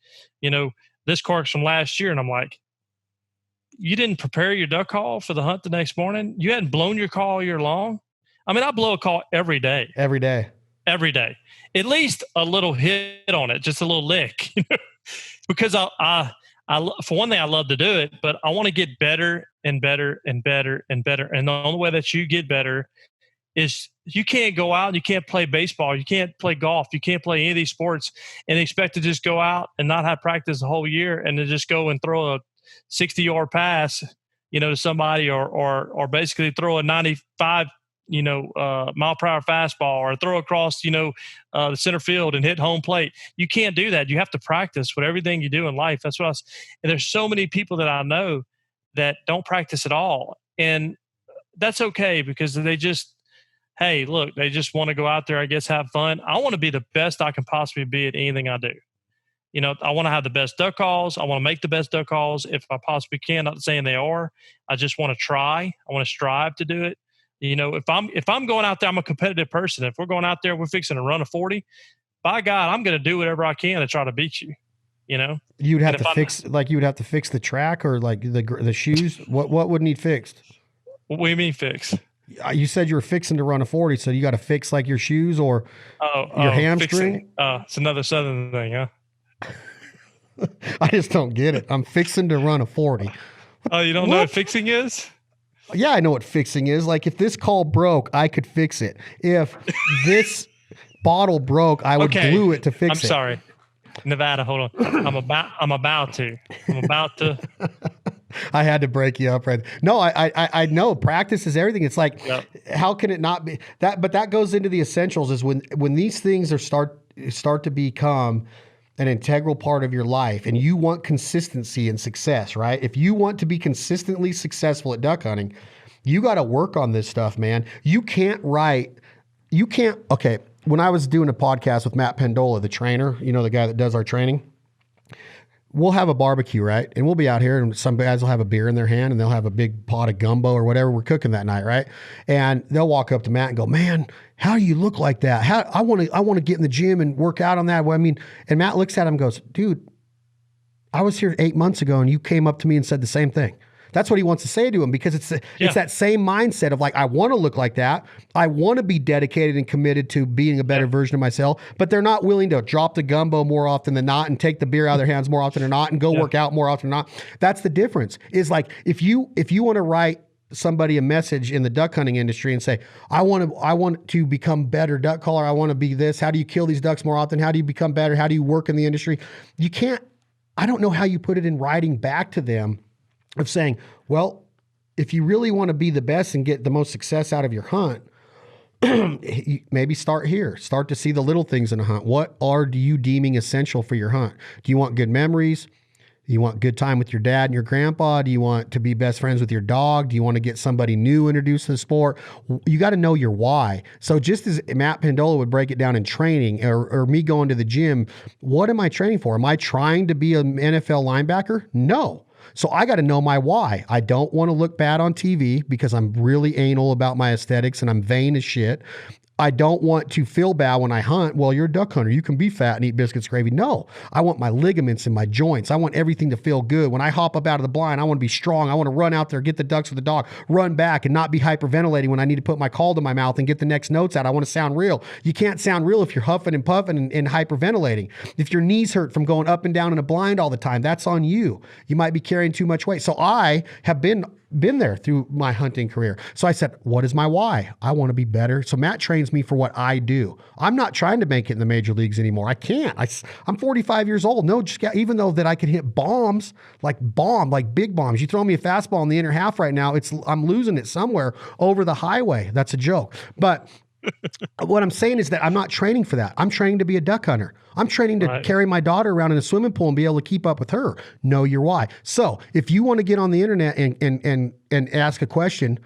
This cork's from last year. And I'm like, you didn't prepare your duck call for the hunt the next morning. You hadn't blown your call all year long. I mean, I blow a call every day. At least a little hit on it, just a little lick, because I for one thing, I love to do it, but I want to get better and better and better and better. And the only way that you get better is you can't go out and you can't play baseball. You can't play golf. You can't play any of these sports and expect to just go out and not have practice the whole year and then just go and throw a 60-yard pass, to somebody or basically throw a 95, mile per hour fastball or throw across, the center field and hit home plate. You can't do that. You have to practice with everything you do in life. That's what and there's so many people that I know that don't practice at all. And that's okay because they just want to go out there, I guess, have fun. I want to be the best I can possibly be at anything I do. I want to have the best duck calls. I want to make the best duck calls if I possibly can. Not saying they are. I just want to try. I want to strive to do it. If I'm going out there, I'm a competitive person. If we're going out there, we're fixing to run a 40. By God, I'm going to do whatever I can to try to beat you. You'd have to fix the track or like the shoes. What would need fixed? What do you mean fix? You said you were fixing to run a 40, so you got to fix like your shoes or your hamstring. It's another Southern thing, huh? I just don't get it. I'm fixing to run a 40. Oh, you don't know what fixing is? Yeah, I know what fixing is. Like if this call broke, I could fix it. If this bottle broke, I would glue it to fix it. I'm sorry. Nevada, hold on. I'm about to. I had to break you up right there. No, I know practice is everything. It's like, How can it not be that? But that goes into the essentials is when these things start to become an integral part of your life and you want consistency and success, right? If you want to be consistently successful at duck hunting, you got to work on this stuff, man. Okay. When I was doing a podcast with Matt Pendola, the trainer, the guy that does our training, we'll have a barbecue, right? And we'll be out here and some guys will have a beer in their hand and they'll have a big pot of gumbo or whatever we're cooking that night, right? And they'll walk up to Matt and go, man, how do you look like that? I want to get in the gym and work out on that. Well, and Matt looks at him and goes, dude, I was here 8 months ago and you came up to me and said the same thing. That's what he wants to say to him, because it's that same mindset of like, I want to look like that. I want to be dedicated and committed to being a better version of myself, but they're not willing to drop the gumbo more often than not and take the beer out of their hands more often than not and go work out more often than not. That's the difference. Is like, if you want to write somebody a message in the duck hunting industry and say, I want to become better duck caller. I want to be this. How do you kill these ducks more often? How do you become better? How do you work in the industry? You can't, I don't know how you put it in writing back to them of saying, well, if you really want to be the best and get the most success out of your hunt, maybe start here. Start to see the little things in a hunt. What are you deeming essential for your hunt? Do you want good memories? Do you want good time with your dad and your grandpa? Do you want to be best friends with your dog? Do you want to get somebody new introduced to the sport? You got to know your why. So just as Matt Pandola would break it down in training, or me going to the gym, what am I training for? Am I trying to be an NFL linebacker? No. So I got to know my why. I don't want to look bad on TV because I'm really anal about my aesthetics and I'm vain as shit. I don't want to feel bad when I hunt. Well, you're a duck hunter. You can be fat and eat biscuits gravy. No, I want my ligaments and my joints. I want everything to feel good. When I hop up out of the blind, I want to be strong. I want to run out there, get the ducks with the dog, run back and not be hyperventilating when I need to put my call to my mouth and get the next notes out. I want to sound real. You can't sound real if you're huffing and puffing and hyperventilating. If your knees hurt from going up and down in a blind all the time, that's on you. You might be carrying too much weight. So I have been there through my hunting career. So I said, what is my why? I want to be better. So Matt trains me for what I do. I'm not trying to make it in the major leagues anymore. I can't. I'm 45 years old. No, even though that I can hit bombs, like big bombs. You throw me a fastball in the inner half right now, I'm losing it somewhere over the highway. That's a joke. But what I'm saying is that I'm not training for that. I'm training to be a duck hunter. I'm training to carry my daughter around in a swimming pool and be able to keep up with her. Know your why. So if you want to get on the internet and ask a question,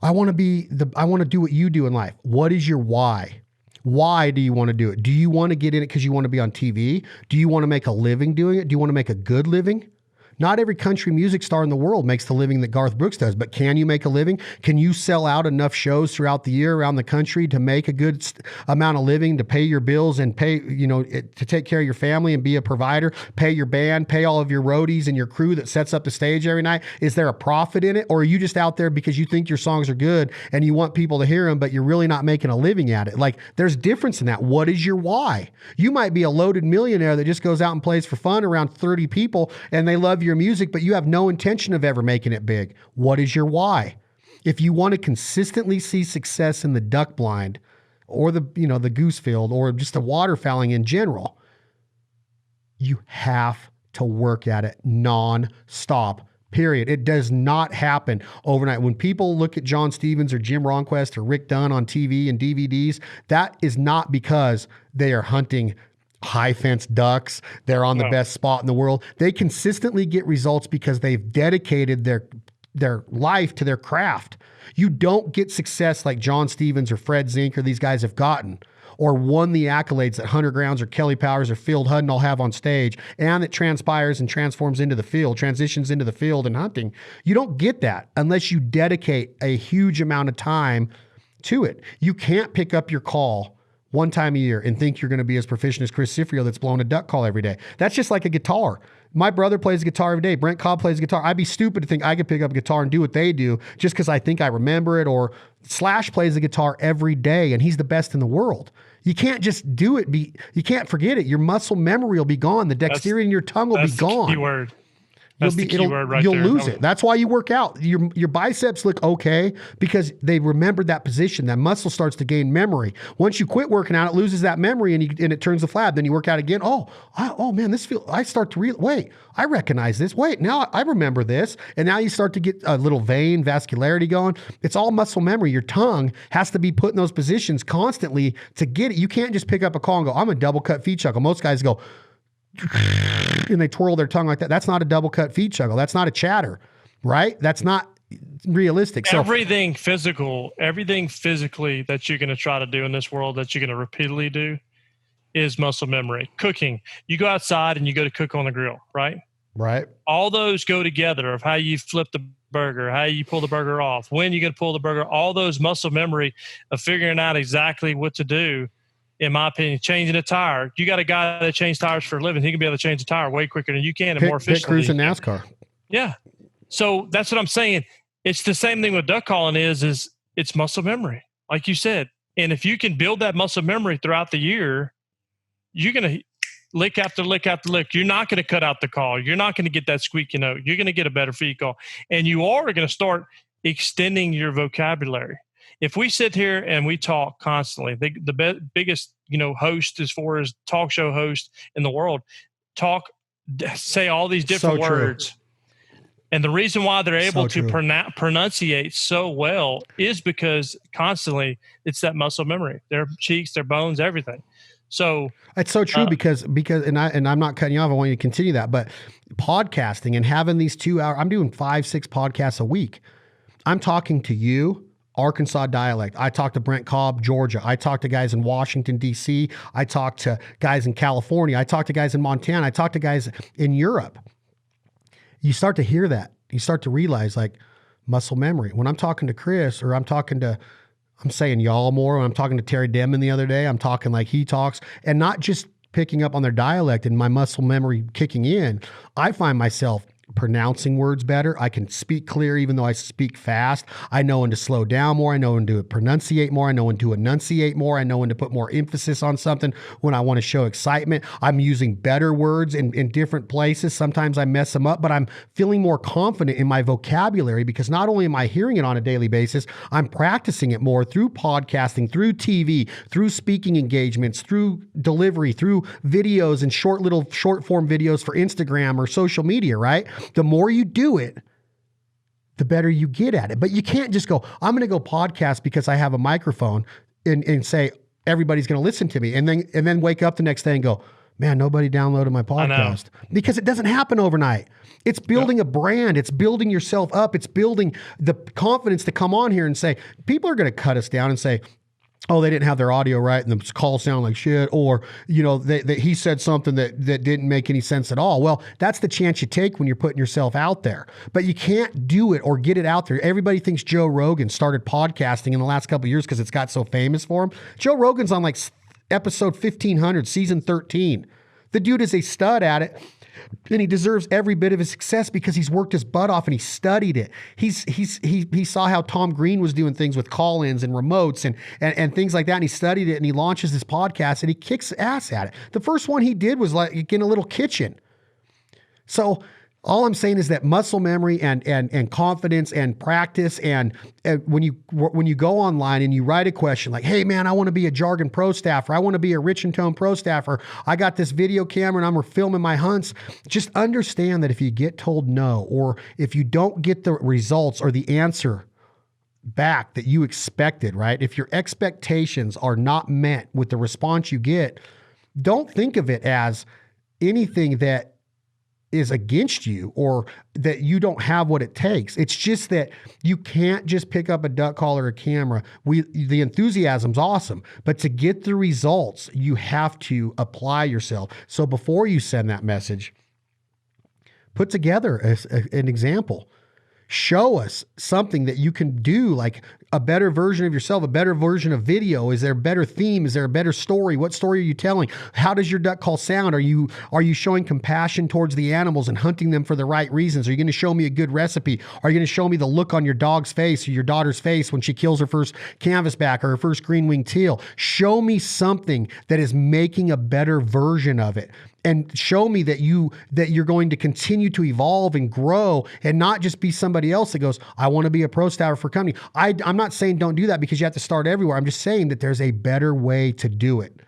I want to do what you do in life. What is your why? Why do you want to do it? Do you want to get in it because you want to be on TV? Do you want to make a living doing it? Do you want to make a good living? Not every country music star in the world makes the living that Garth Brooks does, but can you make a living? Can you sell out enough shows throughout the year around the country to make a good amount of living, to pay your bills and pay, to take care of your family and be a provider, pay your band, pay all of your roadies and your crew that sets up the stage every night? Is there a profit in it? Or are you just out there because you think your songs are good and you want people to hear them, but you're really not making a living at it? Like, there's difference in that. What is your why? You might be a loaded millionaire that just goes out and plays for fun around 30 people and they love your music, but you have no intention of ever making it big. What is your why? If you want to consistently see success in the duck blind or the goose field or just the waterfowling in general, you have to work at it non-stop. Period. It does not happen overnight. When people look at John Stevens or Jim Ronquest or Rick Dunn on TV and DVDs, that is not because they are hunting high fence ducks. They're on the best spot in the world. They consistently get results because they've dedicated their life to their craft. You don't get success like John Stevens or Fred Zink or these guys have gotten, or won the accolades that Hunter Grounds or Kelly Powers or Field Hudnall have on stage, and that transpires and transforms into the field, transitions into the field and hunting. You don't get that unless you dedicate a huge amount of time to it. You can't pick up your call one time a year and think you're going to be as proficient as Chris Cifreo that's blowing a duck call every day. That's just like a guitar. My brother plays guitar every day. Brent Cobb plays guitar. I'd be stupid to think I could pick up a guitar and do what they do just because I think I remember it. Or Slash plays the guitar every day and he's the best in the world. You can't just do it. You can't forget it. Your muscle memory will be gone. The dexterity in your tongue will be gone. Key word. That's the key word right you'll there. lose it. That's why you work out. Your biceps look okay because they remembered that position. That muscle starts to gain memory. Once you quit working out, it loses that memory and it turns the flab. Then you work out again. Oh man, I start to wait, I recognize this. Wait, now I remember this. And now you start to get a little vein vascularity going. It's all muscle memory. Your tongue has to be put in those positions constantly to get it. You can't just pick up a call and go, I'm a double cut feet chuckle. Most guys go, and they twirl their tongue like that. That's not a double cut feet chuckle. That's not a chatter, right? That's not realistic. So everything physically that you're going to try to do in this world that you're going to repeatedly do is muscle memory. Cooking. You go outside and you go to cook on the grill, right? Right. All those go together of how you flip the burger, how you pull the burger off, when you're going to pull the burger, all those muscle memory of figuring out exactly what to do. In my opinion, changing a tire. You got a guy that changes tires for a living. He can be able to change a tire way quicker than you can and more efficiently. Pit crews in NASCAR. Yeah. So that's what I'm saying. It's the same thing with duck calling is it's muscle memory, like you said. And if you can build that muscle memory throughout the year, you're going to lick after lick after lick. You're not going to cut out the call. You're not going to get that squeaky note. You're going to get a better feed call. And you are going to start extending your vocabulary. If we sit here and we talk constantly, the biggest, host as far as talk show host in the world, say all these different words. And the reason why they're able to pronunciate so well is because constantly it's that muscle memory, their cheeks, their bones, everything. So it's so true because and I'm not cutting you off. I want you to continue that, but podcasting and having these 2 hours, I'm doing 5-6 podcasts a week. I'm talking to you, Arkansas dialect. I talk to Brent Cobb, Georgia. I talk to guys in Washington, D.C. I talk to guys in California. I talk to guys in Montana. I talk to guys in Europe. You start to hear that. You start to realize like muscle memory. When I'm talking to Chris or I'm saying y'all more. When I'm talking to Terry Denman the other day, I'm talking like he talks and not just picking up on their dialect and my muscle memory kicking in. I find myself pronouncing words better. I can speak clear even though I speak fast. I know when to slow down more. I know when to pronunciate more. I know when to enunciate more. I know when to put more emphasis on something when I want to show excitement. I'm using better words in different places. Sometimes I mess them up, but I'm feeling more confident in my vocabulary because not only am I hearing it on a daily basis, I'm practicing it more through podcasting, through TV, through speaking engagements, through delivery, through videos and short form videos for Instagram or social media, right? The more you do it, the better you get at it. But you can't just go, I'm going to go podcast because I have a microphone and say, everybody's going to listen to me. And then wake up the next day and go, man, nobody downloaded my podcast. Because it doesn't happen overnight. It's building a brand. It's building yourself up. It's building the confidence to come on here and say, people are going to cut us down and say, oh, they didn't have their audio right and the call sound like shit, or, he said something that didn't make any sense at all. Well, that's the chance you take when you're putting yourself out there. But you can't do it or get it out there. Everybody thinks Joe Rogan started podcasting in the last couple of years because it's got so famous for him. Joe Rogan's on like episode 1500, season 13. The dude is a stud at it. And he deserves every bit of his success because he's worked his butt off and he studied it. He saw how Tom Green was doing things with call-ins and remotes and things like that. And he studied it and he launches this podcast and he kicks ass at it. The first one he did was like in a little kitchen. So all I'm saying is that muscle memory and confidence and practice and when you go online and you write a question like, hey man, I want to be a Jargon Pro staffer. I want to be a Rich and Tone Pro staffer. I got this video camera and I'm filming my hunts. Just understand that if you get told no, or if you don't get the results or the answer back that you expected, right? If your expectations are not met with the response you get, don't think of it as anything that is against you or that you don't have what it takes. It's just that you can't just pick up a duck call or a camera. The enthusiasm's awesome, but to get the results, you have to apply yourself. So before you send that message, put together an example. Show us something that you can do, like a better version of yourself, a better version of video. Is there a better theme? Is there a better story? What story are you telling? How does your duck call sound? Are you showing compassion towards the animals and hunting them for the right reasons? Are you going to show me a good recipe? Are you going to show me the look on your dog's face or your daughter's face when she kills her first canvasback or her first green-winged teal? Show me something that is making a better version of it. And show me that you're going to continue to evolve and grow and not just be somebody else that goes, I want to be a pro staffer for company. I'm not saying don't do that because you have to start everywhere. I'm just saying that there's a better way to do it.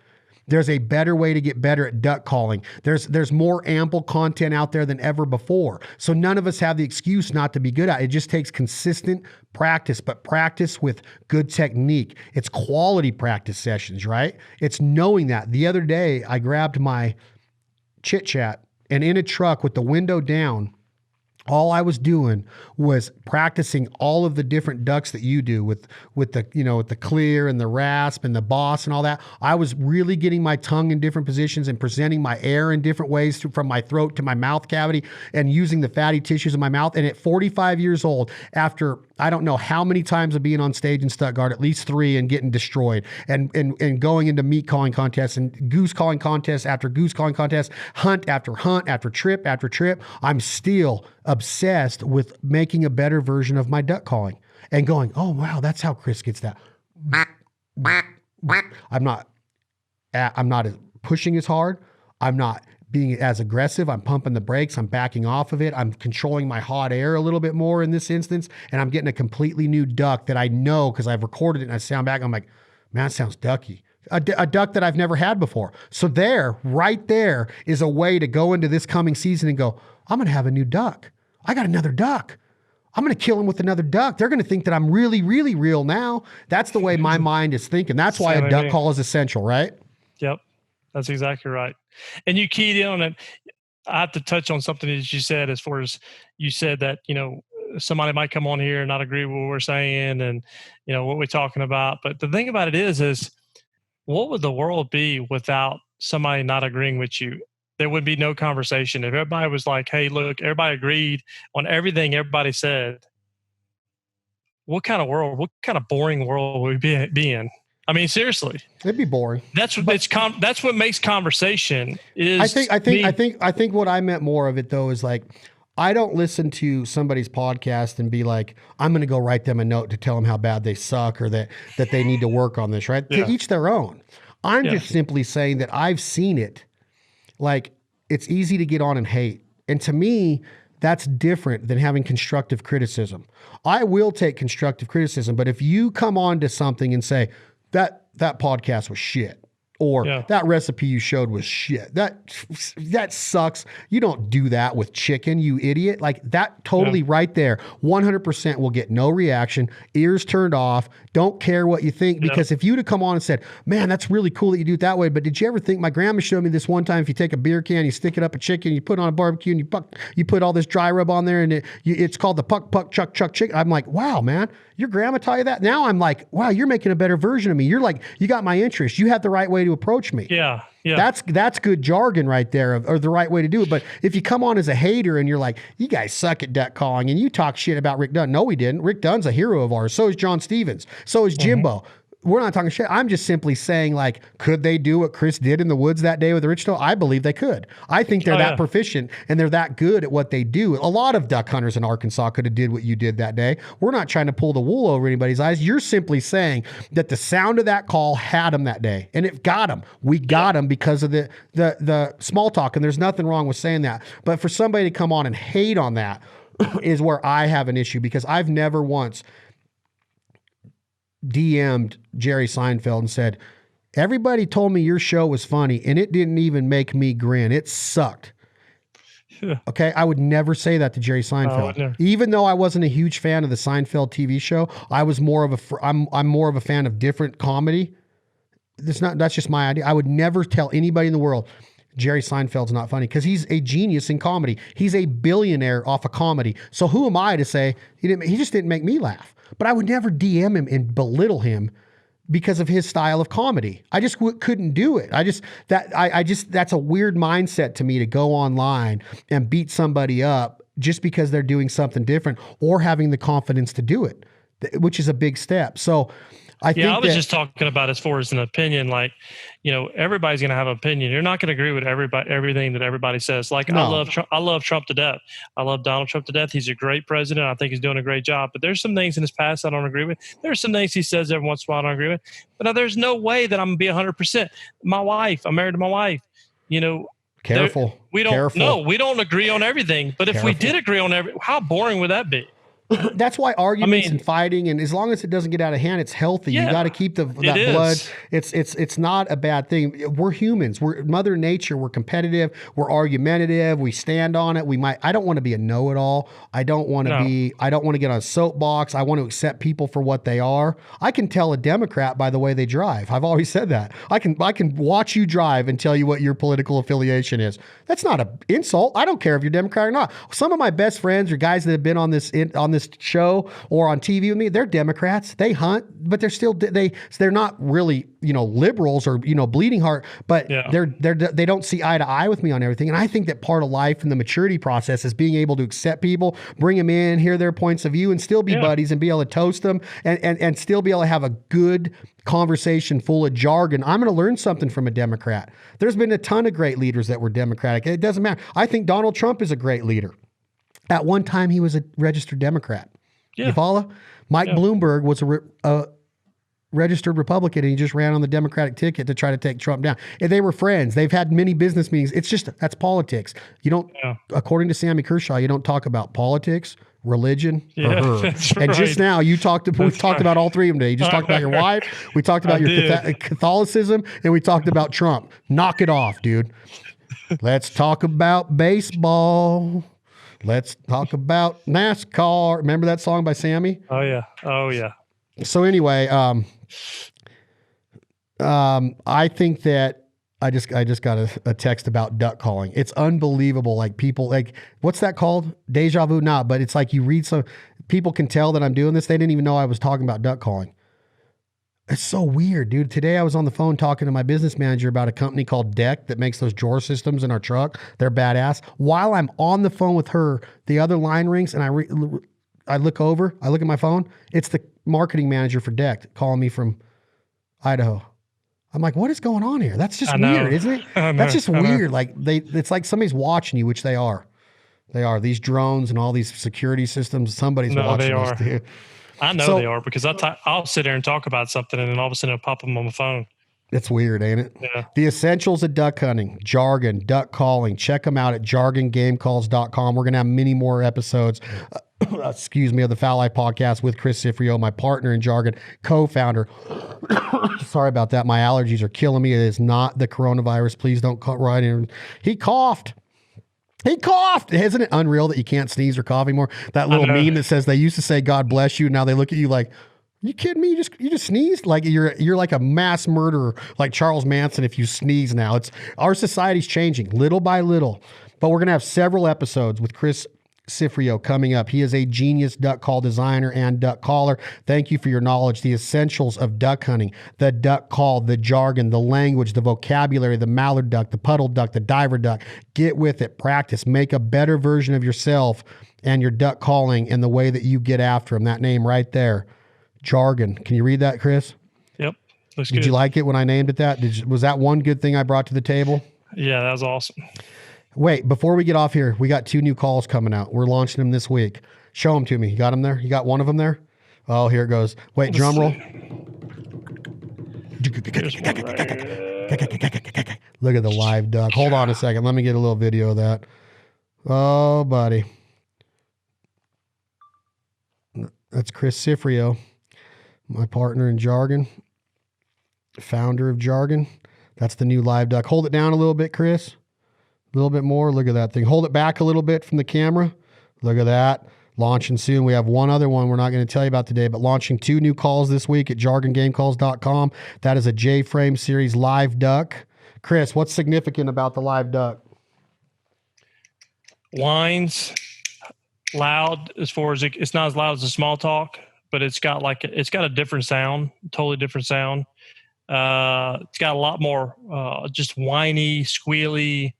There's a better way to get better at duck calling. There's more ample content out there than ever before. So none of us have the excuse not to be good at it. It just takes consistent practice, but practice with good technique. It's quality practice sessions, right? It's knowing that. The other day, I grabbed my Chit Chat and in a truck with the window down, all I was doing was practicing all of the different ducks that you do with the clear and the rasp and the boss and all that. I was really getting my tongue in different positions and presenting my air in different ways from my throat to my mouth cavity and using the fatty tissues in my mouth. And at 45 years old, after I don't know how many times of being on stage in Stuttgart, at least 3, and getting destroyed, and going into meat calling contests and goose calling contests after goose calling contests, hunt after trip after trip. I'm still obsessed with making a better version of my duck calling and going, oh wow, that's how Chris gets that. I'm not pushing as hard. I'm not being as aggressive. I'm pumping the brakes. I'm backing off of it. I'm controlling my hot air a little bit more in this instance. And I'm getting a completely new duck that I know because I've recorded it and I sound back. I'm like, man, it sounds ducky. A duck that I've never had before. So right there is a way to go into this coming season and go, I'm going to have a new duck. I got another duck. I'm going to kill him with another duck. They're going to think that I'm really, really real now. That's the way my mind is thinking. That's why a duck call is essential, right? Yep. That's exactly right. And you keyed in on it. I have to touch on something that you said, as far as you said that, somebody might come on here and not agree with what we're saying and, what we're talking about. But the thing about it is what would the world be without somebody not agreeing with you? There would be no conversation. If everybody was like, hey, look, everybody agreed on everything everybody said, what kind of boring world would we be in? I mean, seriously, it'd be boring. That's what makes conversation is. I think what I meant more of it though is like, I don't listen to somebody's podcast and be like, I'm going to go write them a note to tell them how bad they suck or that they need to work on this, right? Yeah. To each their own. I'm just simply saying that I've seen it. Like, it's easy to get on and hate. And to me, that's different than having constructive criticism. I will take constructive criticism, but if you come on to something and say, that podcast was shit, or that recipe you showed was shit, that sucks. You don't do that with chicken, you idiot. Like that totally right there, 100% will get no reaction, ears turned off, don't care what you think. Because if you'd have come on and said, man, that's really cool that you do it that way, but did you ever think, my grandma showed me this one time, if you take a beer can, you stick it up a chicken, you put it on a barbecue, and you put all this dry rub on there, and it's called the puck chuck chicken. I'm like, wow, man, your grandma taught you that? Now I'm like, wow, you're making a better version of me. You're like, you got my interest. You have the right way to approach me. Yeah. That's good jargon right there, or the right way to do it. But if you come on as a hater and you're like, you guys suck at duck calling, and you talk shit about Rick Dunn. No, we didn't. Rick Dunn's a hero of ours. So is John Stevens. So is Jimbo. We're not talking shit. I'm just simply saying, like, could they do what Chris did in the woods that day with the Richtoe? I believe they could. I think they're that proficient and they're that good at what they do. A lot of duck hunters in Arkansas could have did what you did that day. We're not trying to pull the wool over anybody's eyes. You're simply saying that the sound of that call had them that day, and it got them. We got them because of the small talk, and there's nothing wrong with saying that. But for somebody to come on and hate on that is where I have an issue, because I've never once DM'd Jerry Seinfeld and said, everybody told me your show was funny and it didn't even make me grin. It sucked. Okay. I would never say that to Jerry Seinfeld. Even though I wasn't a huge fan of the Seinfeld TV show, I was more of I'm more of a fan of different comedy. That's just my idea. I would never tell anybody in the world Jerry Seinfeld's not funny, because he's a genius in comedy. He's a billionaire off of comedy. So who am I to say he just didn't make me laugh? But I would never DM him and belittle him because of his style of comedy. I just couldn't do it. That's a weird mindset to me, to go online and beat somebody up just because they're doing something different or having the confidence to do it, which is a big step. So I was just talking about as far as an opinion, like, everybody's going to have an opinion. You're not going to agree with everything that everybody says. Like, no. I love Trump to death. I love Donald Trump to death. He's a great president. I think he's doing a great job, but there's some things in his past I don't agree with. There's some things he says every once in a while I don't agree with, but there's no way that I'm going to be 100%. My wife, I'm married to my wife, Careful. We don't agree on everything, but if we did agree on how boring would that be? That's why arguments and fighting, and as long as it doesn't get out of hand, it's healthy. You got to keep that blood. It's not a bad thing. We're humans. We're Mother Nature. We're competitive. We're argumentative. We stand on it. I don't want to be a know-it-all. I don't want to get on a soapbox. I want to accept people for what they are. I can tell a Democrat by the way they drive. I've always said that. I can watch you drive and tell you what your political affiliation is. That's not an insult. I don't care if you're Democrat or not. Some of my best friends are guys that have been on this this show or on TV with me, they're Democrats. They hunt, but they're not really, liberals or, bleeding heart, but they don't see eye to eye with me on everything. And I think that part of life and the maturity process is being able to accept people, bring them in, hear their points of view, and still be buddies and be able to toast them and still be able to have a good conversation full of jargon. I'm going to learn something from a Democrat. There's been a ton of great leaders that were Democratic. It doesn't matter. I think Donald Trump is a great leader. At one time, he was a registered Democrat. You follow? Mike Bloomberg was a registered Republican, and he just ran on the Democratic ticket to try to take Trump down. And they were friends. They've had many business meetings. It's just, that's politics. You don't, according to Sammy Kershaw, you don't talk about politics, religion, or her. And just now we've talked about all three of them today. You just talked about your wife. We talked about your Catholicism, and we talked about Trump. Knock it off, dude. Let's talk about baseball. Let's talk about NASCAR. Remember that song by Sammy? Oh yeah. So anyway, I think that I just got a text about duck calling. It's unbelievable. Like people, what's that called? Deja vu? Not, but it's like you read some, people can tell that I'm doing this. They didn't even know I was talking about duck calling. It's so weird, dude. Today I was on the phone talking to my business manager about a company called Deck that makes those drawer systems in our truck. They're badass. While I'm on the phone with her, the other line rings and I look at my phone. It's the marketing manager for Deck calling me from Idaho. I'm like, what is going on here? That's just weird, isn't it? That's just weird. Like it's like somebody's watching you, which they are. They are. These drones and all these security systems. Somebody's watching us, dude. I know they are because I'll sit there and talk about something and then all of a sudden it'll pop them on the phone. It's weird, ain't it? Yeah. The essentials of duck hunting, jargon, duck calling. Check them out at jargongamecalls.com. We're going to have many more episodes, of the Foul Life podcast with Chris Cifreo, my partner in jargon, co-founder. Sorry about that. My allergies are killing me. It is not the coronavirus. Please don't cut right in. He coughed. Isn't it unreal that you can't sneeze or cough anymore? That little meme that says they used to say, God bless you. Now they look at you like, you kidding me? You just sneezed? Like you're like a mass murderer, like Charles Manson if you sneeze now. Our society's changing little by little. But we're going to have several episodes with Chris Cifreo coming up. He is a genius duck call designer and duck caller. Thank you for your knowledge. The essentials of duck hunting, the duck call, the jargon, the language, the vocabulary, the mallard duck, the puddle duck, the diver duck. Get with it. Practice. Make a better version of yourself and your duck calling and the way that you get after them. That name right there. Jargon. Can you read that, Chris? Yep. Looks good. Did you like it when I named it that? Was that one good thing I brought to the table? Yeah, that was awesome. Wait, before we get off here, we got 2 new calls coming out. We're launching them this week. Show them to me. You got them there? You got one of them there? Oh, here it goes. Wait, drum roll. Look at the live duck. Hold on a second. Let me get a little video of that. Oh, buddy. That's Chris Cifreo, my partner in jargon, founder of Jargon. That's the new live duck. Hold it down a little bit, Chris. A little bit more. Look at that thing. Hold it back a little bit from the camera. Look at that. Launching soon. We have one other one we're not going to tell you about today, but launching 2 new calls this week at jargongamecalls.com. That is a J-frame series live duck. Chris, what's significant about the live duck? Whines, loud as far as it's not as loud as a small talk, but it's got a different sound, totally different sound. It's got a lot more just whiny, squealy.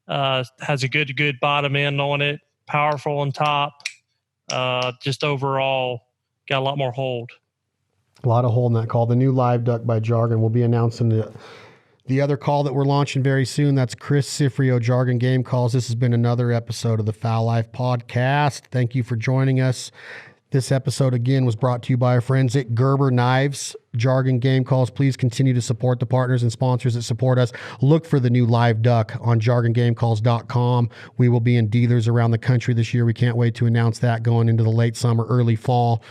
Has a good bottom end on it, powerful on top. Just overall got a lot more hold. A lot of hold in that call. The new live duck by Jargon. We'll be announcing the other call that we're launching very soon. That's Chris Cifreo, Jargon Game Calls. This has been another episode of the Foul Life podcast. Thank you for joining us. This episode, again, was brought to you by our friends at Gerber Knives, Jargon Game Calls. Please continue to support the partners and sponsors that support us. Look for the new live duck on jargongamecalls.com. We will be in dealers around the country this year. We can't wait to announce that going into the late summer, early fall.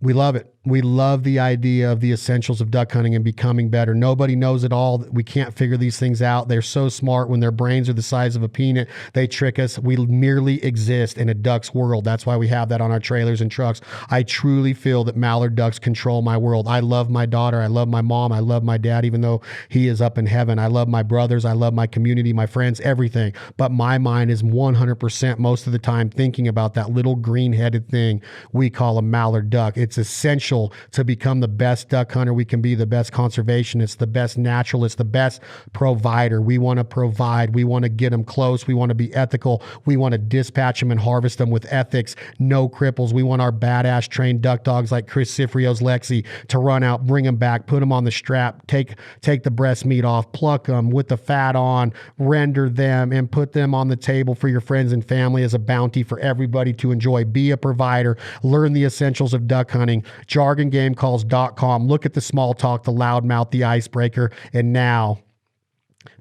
We love it. We love the idea of the essentials of duck hunting and becoming better. Nobody knows it all. We can't figure these things out. They're so smart. When their brains are the size of a peanut, they trick us. We merely exist in a duck's world. That's why we have that on our trailers and trucks. I truly feel that mallard ducks control my world. I love my daughter. I love my mom. I love my dad, even though he is up in heaven. I love my brothers. I love my community, my friends, everything. But my mind is 100% most of the time thinking about that little green-headed thing we call a mallard duck. It's essential to become the best duck hunter we can be, the best conservationist, the best naturalist, the best provider. We want to provide. We want to get them close. We want to be ethical. We want to dispatch them and harvest them with ethics, no cripples. We want our badass trained duck dogs like Chris Cifreo's Lexi to run out, bring them back, put them on the strap, take the breast meat off, pluck them with the fat on, render them, and put them on the table for your friends and family as a bounty for everybody to enjoy. Be a provider. Learn the essentials of duck hunting. JargonGameCalls.com. Look at the small talk, the loudmouth, the icebreaker, and now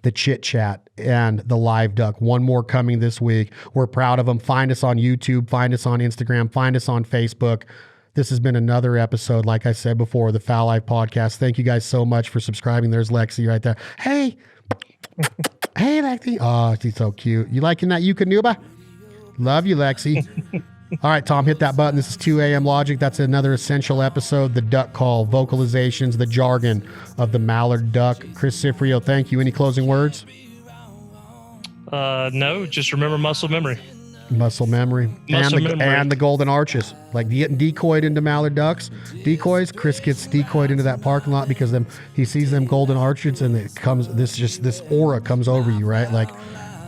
the chit chat and the live duck. One more coming this week. We're proud of them. Find us on YouTube, find us on Instagram, find us on Facebook. This has been another episode, like I said before, the Fowl Life Podcast. Thank you guys so much for subscribing. There's Lexi right there. Hey, Lexi. Oh, she's so cute. You liking that Eukanuba? Love you, Lexi. All right, Tom, hit that button. This is 2 a.m. Logic. That's another essential episode. The duck call, vocalizations, the jargon of the mallard duck. Chris Cifreo, thank you. Any closing words? No, just remember muscle memory. Muscle memory. And the golden arches. Like getting decoyed into mallard ducks. Decoys. Chris gets decoyed into that parking lot because he sees them golden arches and it comes this aura comes over you, right? Like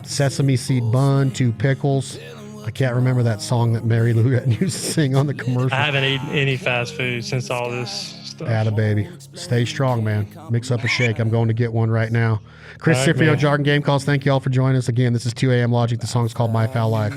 sesame seed bun, 2 pickles. I can't remember that song that Mary Lou used to sing on the commercial. I haven't eaten any fast food since all this stuff. Atta baby. Stay strong, man. Mix up a shake. I'm going to get one right now. Chris All right, Cifreo, man. Jargon Game Calls. Thank you all for joining us again. This is 2 a.m. Logic. The song's called My Foul Life.